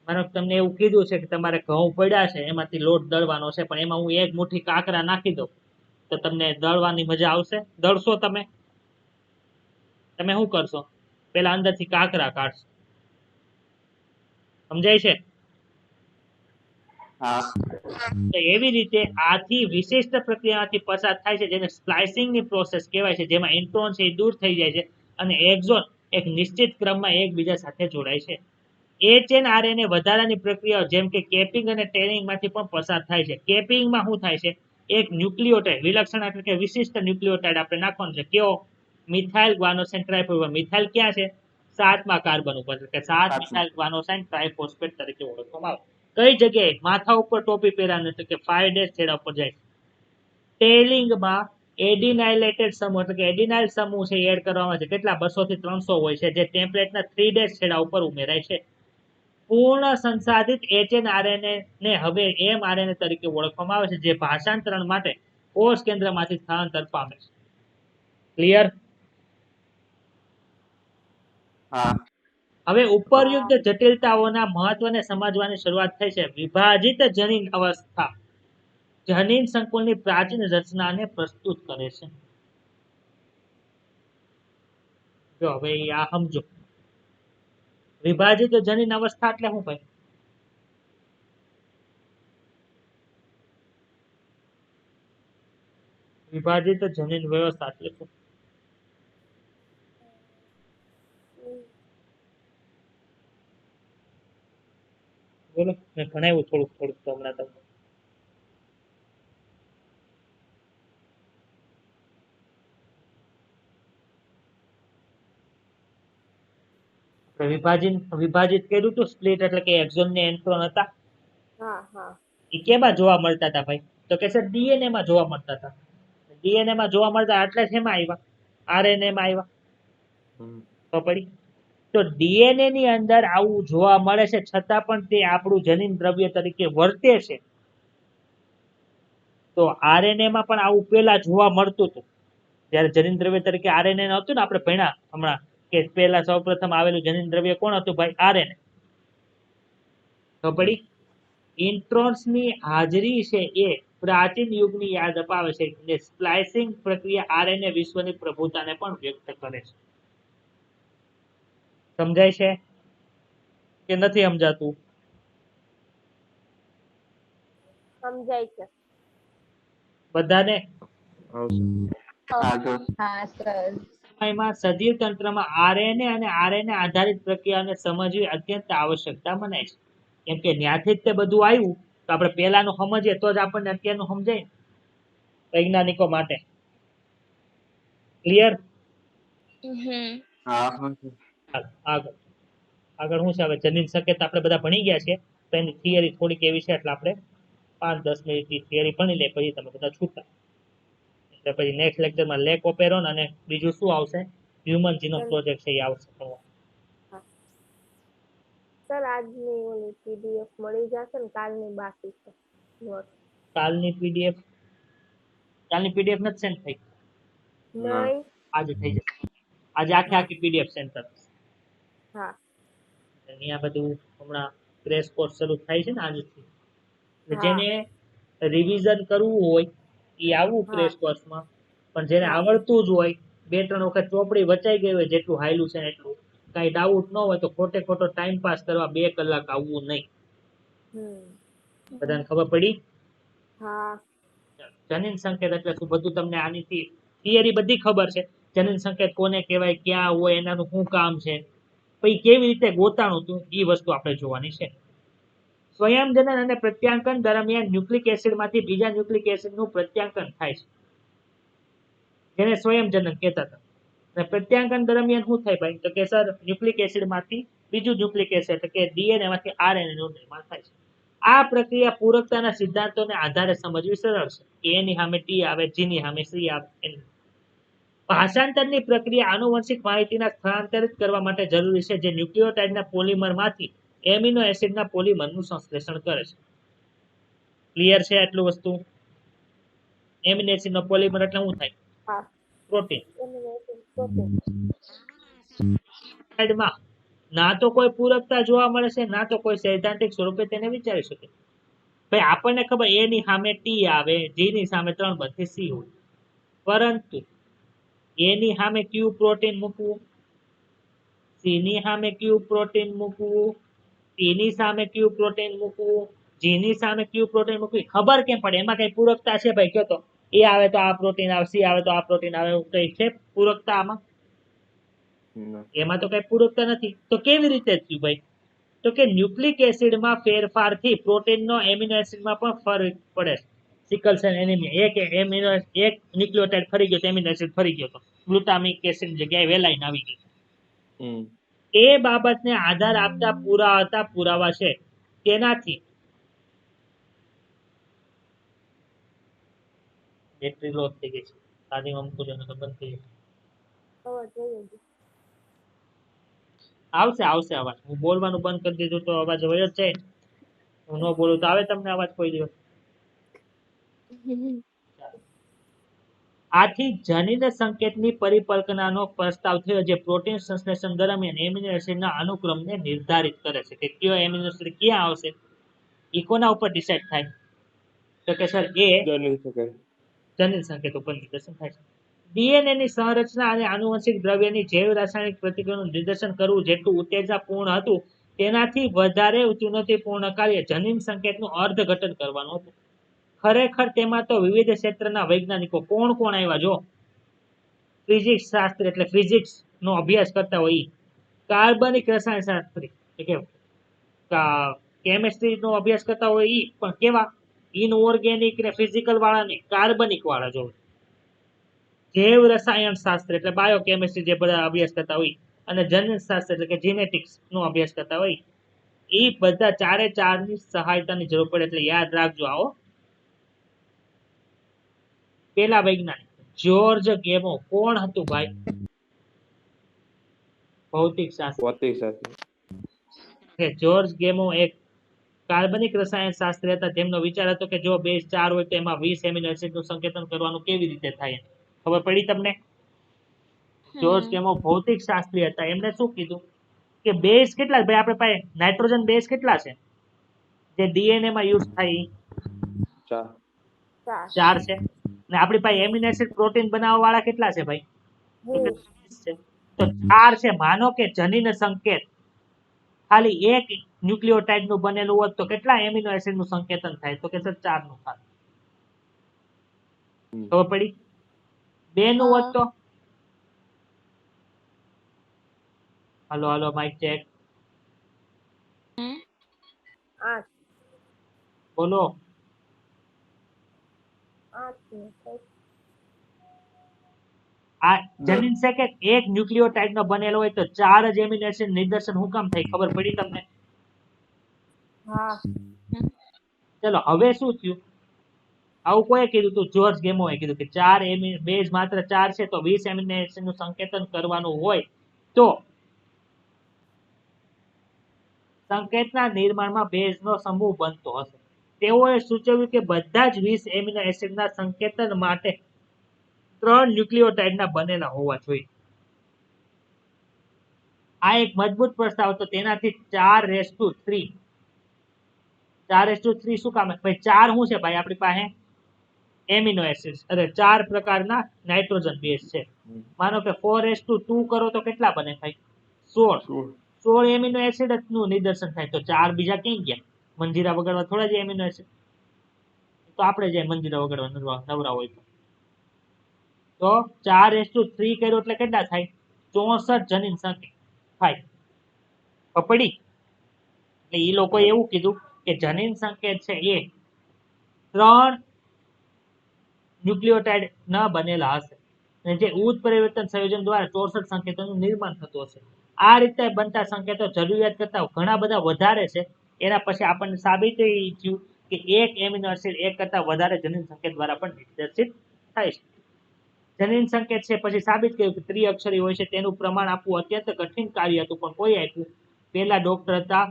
માનો તમને એવું કીધું છે કે તમારે ઘઉં પડ્યા છે, એમાંથી લોટ દળવાનો છે, પણ એમાં હું એક મુઠ્ઠી કાકરા નાખી દઉં તો તમને દળવાની મજા આવશે? દળશો તમે? તમે શું કરશો? પેલા અંદરથી કાકરા કાઢશો. સમજાય છે? હા તો એવી રીતે આથી વિશિષ્ટ પ્રક્રિયાથી પસાર થાય છે જેને સ્પ્લાઇસિંગ ની પ્રોસેસ કહેવાય છે, જેમાં ઇન્ટ્રોન છે એ દૂર થઈ જાય છે અને એક્ઝોન એક નિશ્ચિત ક્રમમાં એકબીજા સાથે જોડાય છે. HNRNA વધારાની પ્રક્રિયાઓ જેમ કે કેપિંગ અને ટેલિંગ માંથી પણ પસાર થાય છે. કેપિંગમાં શું થાય છે? એક ન્યુક્લિયોટાઇડ વિલક્ષણ એટલે કે વિશિષ્ટ ન્યુક્લિયોટાઇડ આપણે નાખવાનું છે. કેવો? Methyl ગ્વાનોસાઇન triphosphate. મિથાઇલ ક્યાં છે? 7મા કાર્બન ઉપર, એટલે કે 7 સાચું. મિથાઇલ ગ્વાનોસાઇન ટ્રાઇફોસ્ફેટ તરીકે ઓળખવામાં આવે. કઈ જગ્યાએ? માથા ઉપર ટોપી પહેરાને, એટલે કે 5 ડેશ છેડા ઉપર જાય. ટેલિંગમાં એડિનાઇલેટેડ સમૂહ એટલે કે એડિનાઇલ સમૂહ છે એડ કરવામાં આવે છે. કેટલા? 200 થી 300 હોય છે, જે ટેમ્પલેટના 3 ડેશ છેડા ઉપર ઉમેરાય છે. પૂર્ણ સંસાધિત HNRNA ને હવે mRNA તરીકે ઓળખવામાં આવે છે, જે ભાષાંતરણ માટે કોષ કેન્દ્રમાંથી સ્થળાંતર પામે છે. ક્લિયર? હા હવે હા ઉપરયુક્ત જટિલતાઓના મહત્વને સમજવાની શરૂઆત થઈ છે. વિભાજિત જનીન અવસ્થા જનીન સંકુલની પ્રાચીન રચનાને પ્રસ્તુત કરે છે. જો હવે આ સમજો. વિભાજિત જનીન અવસ્થા એટલે શું ભાઈ? વિભાજિત જનીન વ્યવસ્થા એટલે શું? બોલો, મેં ભણાવ્યું થોડુંક થોડુંક તો હમણાં તમને. વિભાજિત કર્યું હતું સ્પ્લિટ, એટલે કે એક્ઝોન ને ઇન્ટ્રોન હતા. હા હા એ કેમાં જોવા મળતા હતા ભાઈ? તો કે સર ડીએનએ માં જોવા મળતા હતા. ડીએનએ માં જોવા મળતા એટલે જ એમાં આવ્યા, આરએનએ માં આવ્યા. તો પડી. તો ડીએનએ ની અંદર આવું જોવા મળે છે, છતાં પણ તે આપણું જનીન દ્રવ્ય તરીકે વર્તે છે. તો આરએનએ માં પણ આવું પેલા જોવા મળતું હતું. જ્યારે જનીન દ્રવ્ય તરીકે આરએનએ હતું ને, આપણે ભણ્યા હમણાં કે પેલા સૌપ્રથમ આવેલું જનીન દ્રવ્ય કોણ હતું ભાઈ? આરએનએ. તો પડી. ઇન્ટ્રોન્સની હાજરી છે એ પ્રાચીન યુગની યાદ અપાવે છે અને સ્પ્લાઇસિંગ પ્રક્રિયા આરએનએ વિશ્વની પ્રભુતાને પણ વ્યક્ત કરે છે. સમજાય છે કે નથી સમજાતું? સમજાય છે. બધાને? આવશે. હા જો હા સર. સમયમાં સજીવ તંત્રમાં આરએનએ અને આરએનએ આધારિત પ્રક્રિયાને સમજવી અત્યંત આવશ્યકતા મનાય છે. કેમ કે ત્યાંથી જ તે બધું આવ્યું, તો આપણે પહેલાનું સમજીએ તો જ આપણને અત્યારનું સમજાય ને, વૈજ્ઞાનિકો માટે. ક્લિયર? હા આગળ આગળ શું છે? હવે જનીન સંકેત આપણે બધા ભણી ગયા છે, તો એની થિયરી થોડીક એવી છે, એટલે આપણે 5-10 મિનિટની થિયરી ભણી લે, પછી તમે બધા છૂટા. એટલે પછી નેક્સ્ટ લેક્ચરમાં લેક ઓપેરોન અને બીજું શું આવશે? હ્યુમન જીનોમ પ્રોજેક્ટ છે એ આવશે. સર આજની ઓલી પીડીએફ મળી જશે ને? કાલની બાકી છે નોટ. કાલની પીડીએફ નથી સેન્ડ થઈ. નહીં. આજે થઈ જશે. આજે આખી પીડીએફ સેન્ડ કરશે. હા અહીંયા બધું હમણાં ક્રેશ કોર્સ શરૂ થાય છે ને આજથી. એટલે હા જેને રિવિઝન કરવું હોય એ આવું હા ક્રેશ કોર્સમાં, પણ જેને હા આવડતું જ હોય, 2-3 વખત ચોપડી વચાઈ ગઈ હોય, જેટલું હાયલું છે એટલું, કઈ ડાઉટ ન હોય તો ખોટો ટાઈમ પાસ કરવા 2 કલાક આવવું નહીં. બધાને ખબર પડી? હા જનીન સંકેત એટલે શું? બધું તમને આની થિયરી બધી ખબર છે. જનીન સંકેત કોને કહેવાય, ક્યાં હોય, એનાનું શું કામ છે, પછી કેવી રીતે ગોતાણું હતું, એ વસ્તુ આપણે જોવાની છે. સ્વયંજનન અને પ્રત્યાંકન દરમિયાન ન્યુક્લિક એસિડમાંથી બીજા ન્યુક્લિક એસિડનું પ્રત્યાંકન થાય છે, જેને સ્વયંજનન કહેતા હતા. અને પ્રત્યાંકન દરમિયાન શું થાય ભાઈ? તો કે સર, ન્યુક્લિક એસિડમાંથી બીજું ન્યુક્લિક એસિડ એટલે કે ડીએનએ માંથી આરએનએ નું નિર્માણ થાય છે. આ પ્રક્રિયા પૂરકતાના સિદ્ધાંતોને આધારે સમજવી સરળ છે. કે એની સામે ટી આવે, જીની સામે સી આવે. ભાષાંતરની પ્રક્રિયા આનુવંશિક માહિતીના સ્થળાંતરિત કરવા માટે જરૂરી છે, જે ન્યુક્લિયોટાઇડના પોલિમરમાંથી એમિનો એસિડના પોલિમરનું સંશ્લેષણ કરે છે. ક્લિયર છે આટલું વસ્તુ? એમિનો એસિડનો પોલિમર એટલે શું થાય? હા પ્રોટીન. પ્રોટીન. ના તો કોઈ પૂરકતા જોવા મળે છે, ના તો કોઈ સૈદ્ધાંતિક સ્વરૂપે તેને વિચારી શકે. ભાઈ આપણને ખબર એ ની સામે ટી આવે, જી ની સામે 3 બધી સી હોય, પરંતુ એ ની સામે ક્યુ પ્રોટીન મૂકવું, સી ની સામે ક્યુ પ્રોટીન મૂકવું, ટી ની સામે ક્યુ પ્રોટીન મૂકવું, જી ની સામે ક્યુ પ્રોટીન મૂકવું, ખબર કેમ પડે? એમાં કઈ પૂરકતા છે ભાઈ? કયો તો. એ આવે તો આ પ્રોટીન આવે, સી આવે તો આ પ્રોટીન આવે, એવું કઈ છે પૂરકતા આમાં? એમાં તો કઈ પૂરકતા નથી. તો કેવી રીતે થયું ભાઈ? તો કે ન્યુક્લિક એસિડમાં ફેરફારથી પ્રોટીનનો એમિનો એસિડમાં પણ ફરક પડે છે. સિકલ સેલ એનિમિયા, એક ન્યુક્લિયોટાઇડ ફરી ગયો તો એમિનો એસિડ ફરી ગયો તો ગ્લુટામિક એસિડ જગ્યાએ વેલાઈન આવી ગઈ. એ બાબતને આધાર આપતા પુરાવા છે. તેનાથી બેટરી લો થઈ ગઈ છે. ચાર્જિંગ મૂકું છું તો બંધ થઈ જશે. આવશે અવાજ. હું બોલવાનું બંધ કરી દીધું તો અવાજ વયો જ જાય. હું ન બોલું તો આવે તમને અવાજ કોઈ દિવસ? આથી જનીન સંકેતની પરિકલ્પનાનો પ્રસ્તાવ થયો, જે પ્રોટીન સંશ્લેષણ દરમિયાન એમિનો એસિડના અનુક્રમને નિર્ધારિત કરે છે. કે કયો એમિનો એસિડ ક્યાં આવશે, એ કોના ઉપર ડિસાઇડ થાય? તો કે સર એ જનીન સંકેત ઉપર નિર્દેશન થાય છે. ડીએનએ ની સંરચના અને આનુવંશિક દ્રવ્યની જૈવ રાસાયણિક પ્રતિક્રિયાનું નિર્દેશન કરવું જેટલું ઉત્તેજનાપૂર્ણ હતું, તેનાથી વધારે ચુનૌતીપૂર્ણ કાર્ય જનીન સંકેતનું અર્થઘટન કરવાનું હતું. ખરેખર તેમાં તો વિવિધ ક્ષેત્રના વૈજ્ઞાનિકો કોણ આવ્યા જો. ફિઝિક્સ શાસ્ત્ર એટલે ફિઝિક્સ નો અભ્યાસ કરતા હોય, કાર્બનિક રસાયણશાસ્ત્રી એટલે કેમિસ્ટ્રી નો અભ્યાસ કરતા હોય, પણ કેવા? ઇનઓર્ગેનિક ને ફિઝિકલ વાળા નહીં, કાર્બનિક વાળા જો. જૈવ રસાયણ શાસ્ત્ર એટલે બાયોકેમિસ્ટ્રી જે બધા અભ્યાસ કરતા હોય, અને જનીન શાસ્ત્ર એટલે કે જીનેટિક્સ નો અભ્યાસ કરતા હોય, એ બધા ચારની સહાયતાની જરૂર પડે. એટલે યાદ રાખજો. આવો પેલા વૈજ્ઞાનિક જ્યોર્જ ગેમો કોણ હતું ભાઈ? ભૌતિક શાસ્ત્ર. જ્યોર્જ ગેમો એક કાર્બનિક રસાયણ શાસ્ત્રી હતા. તેમનો વિચાર હતો કે જો બેઝ 4 હોય તો એમાં 20 એમિનો એસિડનું સંકેતન કરવાનું કેવી રીતે થાય? ખબર પડી તમને? જ્યોર્જ ગેમો ભૌતિક શાસ્ત્રી હતા. એમને શું કીધું કે બેઝ કેટલા ભાઈ? આપણે પાસે નાઇટ્રોજન બેઝ કેટલા છે? જે ડીએનએ માં યુઝ થાય ઈ 4 4 4 છે ને આપણી પાસે એમિનો એસિડ પ્રોટીન બનાવવા વાળા કેટલા છે ભાઈ? 20 છે. તો 4 છે. માનો કે જનીન સંકેત ખાલી એક ન્યુક્લિયોટાઇડ નું બનેલું હોત તો કેટલા એમિનો એસિડ નું સંકેતન થાય? તો કે સર 4 નું થાય. ખબર પડી? 2 નું હોત તો હલો હલો માઇક ચેક 8 બોલો. 8 ને કંઈક. આ જનીન સંકેત એક ન્યુક્લિયોટાઇડ નો બનેલો હોય તો 4 જ એમિનો એસિડ નિદર્શન હું કામ થાય? ખબર પડી તમને? હા ચલો હવે શું થયું? આવું કોઈએ કીધું તું? જ્યોર્જ ગેમોએ કીધું કે 4 બેઝ માત્ર 4 છે તો 20 એમિનો એસિડ નું સંકેતન કરવાનું હોય તો સંકેતના નિર્માણમાં બેઝનો સમૂહ બનતો હશે. તેઓએ સૂચવ્યું કે બધા જ 20 એમિનો એસિડના સંકેતન માટે 3 ન્યુક્લિયોટાઇડના બનેલા હોવા જોઈએ. આ એક મજબૂત પ્રસ્તાવ હતો. તેનાથી 4:3 4:3 શું કામ? ભાઈ 4 શું છે ભાઈ આપણી પાસે? એમિનો એસિડ અરે 4 પ્રકારના નાઇટ્રોજન બેઝ છે. માનો કે 4:2 કરો તો કેટલા બને ભાઈ? 16 16 એમિનો એસિડ નું નિદર્શન થાય. તો 4 બીજા ક્યાં ગયા? મંજીરા વગાડવા થોડા જ એમિનો એસિડ. તો આપણે જે મંજીરા વગાડવા નવરા હોય તો 4:3 કર્યો એટલે કેટલા થાય? 64 જનીન સંકેત થાય. પડી? એટલે એ લોકોએ એવું કીધું કે જનીન સંકેત છે એ 3 ન્યુક્લિયોટાઇડ ના બનેલા હશે અને જે ઉત્પરિવર્તન સંયોજન દ્વારા 64 સંકેતોનું નિર્માણ થતું હશે. આ રીતે બનતા સંકેતો જરૂરિયાત કરતા ઘણા બધા વધારે છે. એના પછી આપણને સાબિત થયું કે એક એમિનો એસિડ એક કરતા વધારે જનીન સંકેત દ્વારા પણ નિર્દેશિત થાય છે. જનીન સંકેત છે પછી સાબિત કર્યું કે ત્રિઅક્ષરી હોય છે. તેનું પ્રમાણ આપવું અત્યંત કઠિન કાર્ય હતું પણ કોઈ આપ્યું. પહેલા ડોક્ટર હતા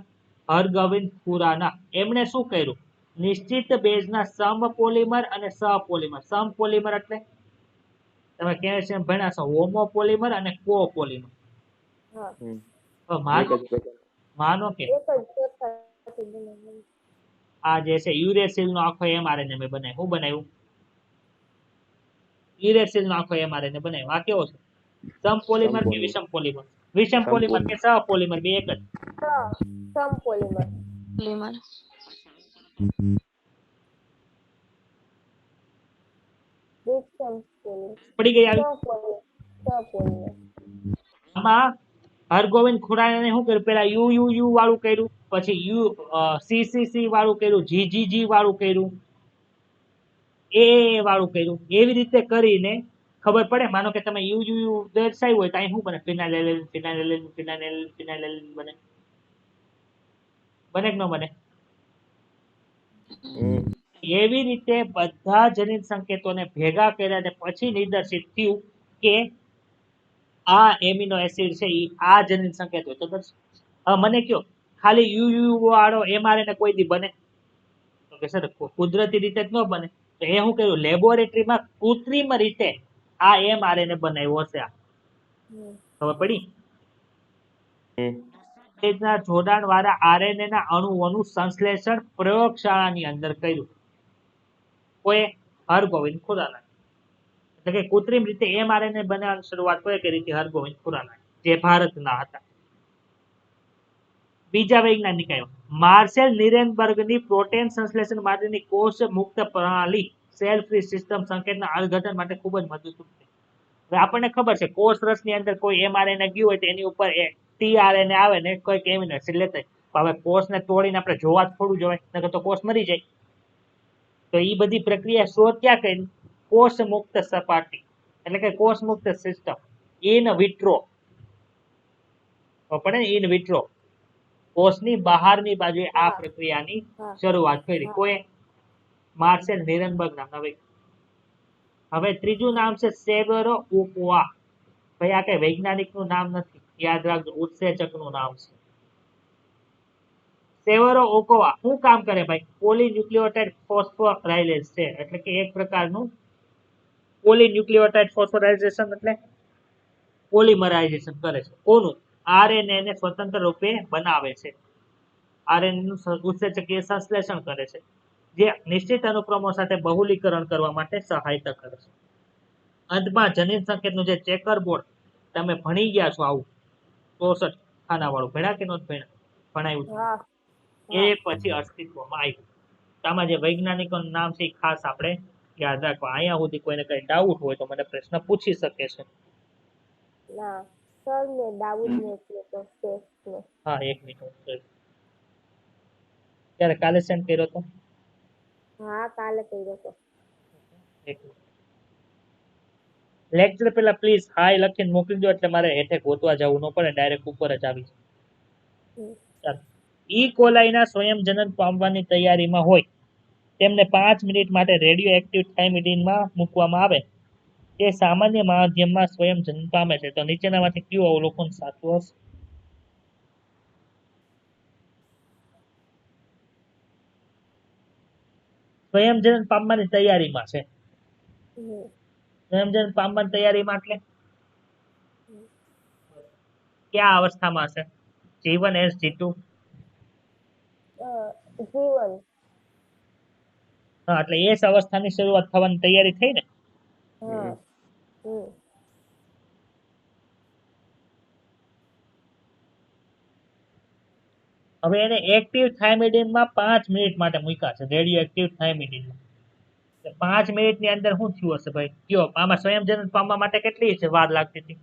હરગોવિંદ ખુરાના. એમણે શું કર્યું? નિશ્ચિત બેઝના સમપોલિમર અને સહપોલિમર. સમપોલિમર એટલે તમે કેલ્શિયમ ભણ્યા છો હોમોપોલિમર અને કોપોલિમર. હા માનો કે એક જ ચોથાથી બનાવેલું. આ જે છે યુરેસિલ નો આખો mRNA મેં બનાવ્યું. શું બનાવ્યું? યુરેસિલ નો આખો mRNA બનાવ્યો. આ કેવો છે? સમપોલિમર કે વિષમ પોલિમર? વિષમ પોલિમર કે સહપોલિમર? બે એક જ. સમપોલિમર સમપોલિમર પડી ગઈ આવી? સહપોલિમર આમાં હરગોવિંદ ખુરાનાને શું કર્યું? પેલા યુ વાળું કર્યું, પછી સીસીસી વાળું કર્યું, જીજીજી વાળું કર્યું, એ વાળું કર્યું. એવી રીતે કરીને ખબર પડે. માનો કે તમે યુ દર્શાવ્યું હોય તો અહીં શું બને? ફિનાઇલેલેન ફિનાઇલેલેન ફિનાઇલેલેન ફિનાઇલેલેન બને. બને કે ન બને? એવી રીતે બધા જનીન સંકેતોને ભેગા કર્યા અને પછી નિદર્શિત થયું કે આ એમિનો એસિડ છે એ આ જનીન સંકેત હોય. તો હવે મને કયો ખાલી યુ વાળો mRNA કોઈ દી બને? તો કે સર કુદરતી રીતે જ ન બને. તો એ શું કર્યું? લેબોરેટરીમાં કૃત્રિમ રીતે આ mRNA બનાવ્યો હશે. ખબર પડી? જોડાણ વાળા આરએનએ ના અણુઓનું સંશ્લેષણ પ્રયોગશાળાની અંદર કર્યું. કોઈ હરગોવિંદ ખુરાના. એટલે કે કૃત્રિમ રીતે mRNA બનાવવાની શરૂઆત કોઈ કરી હતી? હરગોવિંદ ખુરાના, જે ભારતના હતા. બીજા વૈજ્ઞાનિક આવ્યા માર્સેલ નિરેનબર્ગની પ્રોટીન સંશ્લેષણ માટેની કોષ મુક્ત પ્રણાલી સેલ ફ્રી સિસ્ટમ સંકેતના અર્થઘટન માટે ખૂબ જ મદદરૂપ છે. હવે આપણને ખબર છે કોષ રસની અંદર કોઈ mRNA ગયું હોય તો એની ઉપર tRNA આવે ને કોઈ એમિનો એસિડ લેતા હોય. હવે કોષને તોડીને આપણે જોવા જ થોડું જોવાય, નકર તો કોષ મરી જાય. તો એ બધી પ્રક્રિયા શોધ ક્યાં કરી? કોષ મુક્ત સપાટી એટલે કે કોષ મુક્ત સિસ્ટમ ઇન વિટ્રો. પડે ઇન વિટ્રો કોષની બહારની બાજુએ આ પ્રક્રિયાની શરૂઆત કરી. કોઈ માર્સેલ નિરેનબર્ગ નામના વ્યક્તિ. હવે ત્રીજું નામ છે સેવેરો ઓકોઆ. ભાઈ આ કઈ વૈજ્ઞાનિક નું નામ નથી, યાદ રાખજો, ઉત્સેચક નું નામ છે. સેવેરો ઓકોઆ શું કામ કરે ભાઈ? પોલીન્યુક્લિયોટાઇડ ફોસ્ફોરાયલેઝ છે, એટલે કે એક પ્રકારનું પોલીન્યુક્લિયોટાઇડ ફોસ્ફોરાયલેશન એટલે પોલિમરાઇઝેશન કરે છે. કોનું? આરએનએ ને સ્વતંત્ર રૂપે બનાવે છે. આરએનએ ઉત્સેચકીય સંશ્લેષણ કરે છે, જે નિશ્ચિત અનુક્રમો સાથે બહુલીકરણ કરવા માટે સહાયતા કરે છે. અંતમાં જનીન સંકેતનું જે ચેકર બોર્ડ તમે ભણી ગયા છો, આવું 64 ખાનાવાળું ભણ્યા કે નહોતા ભણ્યા? ભણાયું છે. હા એ પછી અસ્તિત્વમાં આવ્યું. આમાં જે વૈજ્ઞાનિકોનું નામ છે એ ખાસ આપણે યાદ રાખવા. અહીંયા સુધી કોઈને કઈ ડાઉટ હોય તો મને પ્રશ્ન પૂછી શકે છે. ના સર ને દાઉદ ને એટલે તો ટેસ્ટ ને હા, 1 મિનિટ. ત્યારે કાલે સેન્ડ કર્યો હતો. હા કાલે કર્યો હતો. લેક્ચર પેલા પ્લીઝ હાય લખીને મોકલી દો, એટલે મારે હેઠે ગોતવા જવું ન પડે, ડાયરેક્ટ ઉપર જ આવી હમ. ચાલો. ઈ કોલાઈના સ્વયંજનન પામવાની તૈયારીમાં હોય તેમને 5 મિનિટ માટે રેડિયો એક્ટિવ થાઇમિડીનમાં મૂકવામાં આવે, તે સામાન્ય માધ્યમમાં સ્વયંજનન પામે છે. તો નીચેનામાંથી કયું અવલોકન સાચું હશે? સ્વયંજનન પામવાની તૈયારીમાં છે. હમ. સ્વયંજનન પામવાની તૈયારીમાં એટલે કયા અવસ્થામાં છે? G1 S G2? જીવન હા, એટલે એ જ અવસ્થાની શરૂઆત થવાની તૈયારી થઈ ને. હા હમ. હવે એને એક્ટિવ થાઇમિડીનમાં 5 મિનિટ માટે મૂક્યા છે, રેડિયો એક્ટિવ થાઇમિડીનમાં. 5 મિનિટની અંદર શું થયું હશે ભાઈ? કયો આમાં સ્વયંજનન પામવા માટે કેટલી છે વાર લાગતી હતી?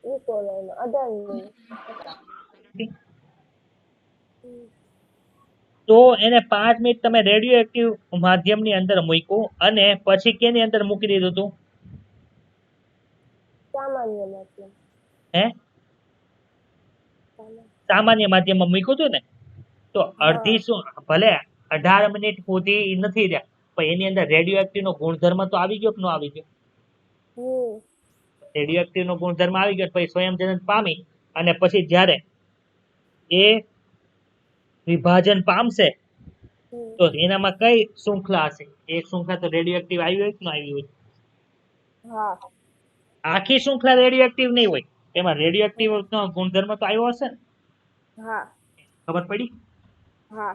ઈ કોલાઈમાં 18 મિનિટ. હમ. તો એને 5 મિનિટ તમે રેડિયો એક્ટિવ માધ્યમની અંદર મૂક્યું અને પછી કેની અંદર મૂકી દીધું હતું? સામાન્ય મતલબ હે, સામાન્ય માધ્યમમાં મૂક્યું હતું ને. તો અડધી શું ભલે 18 મિનિટ સુધી ઈ નથી રહ્યા, પણ એની અંદર રેડિયો એક્ટિવ નો ગુણધર્મ તો આવી ગયો કે ન આવી ગયો? હમ. રેડિયો એક્ટિવ નો ગુણધર્મ આવી ગયો પછી સ્વયંજનન પામી અને પછી જ્યારે એ વિભાજન પામશે હમ. તો એનામાં કઈ શૃંખલા હશે? એક શૃંખલા તો રેડિયો એક્ટિવ આવી હોય કે ન આવી હોય? હા આખી શૃંખલા રેડિયો એક્ટિવ નહીં હોય, એમાં રેડિયો એક્ટિવ નો ગુણધર્મ તો આવ્યો હશે ને. હા ખબર પડી? હા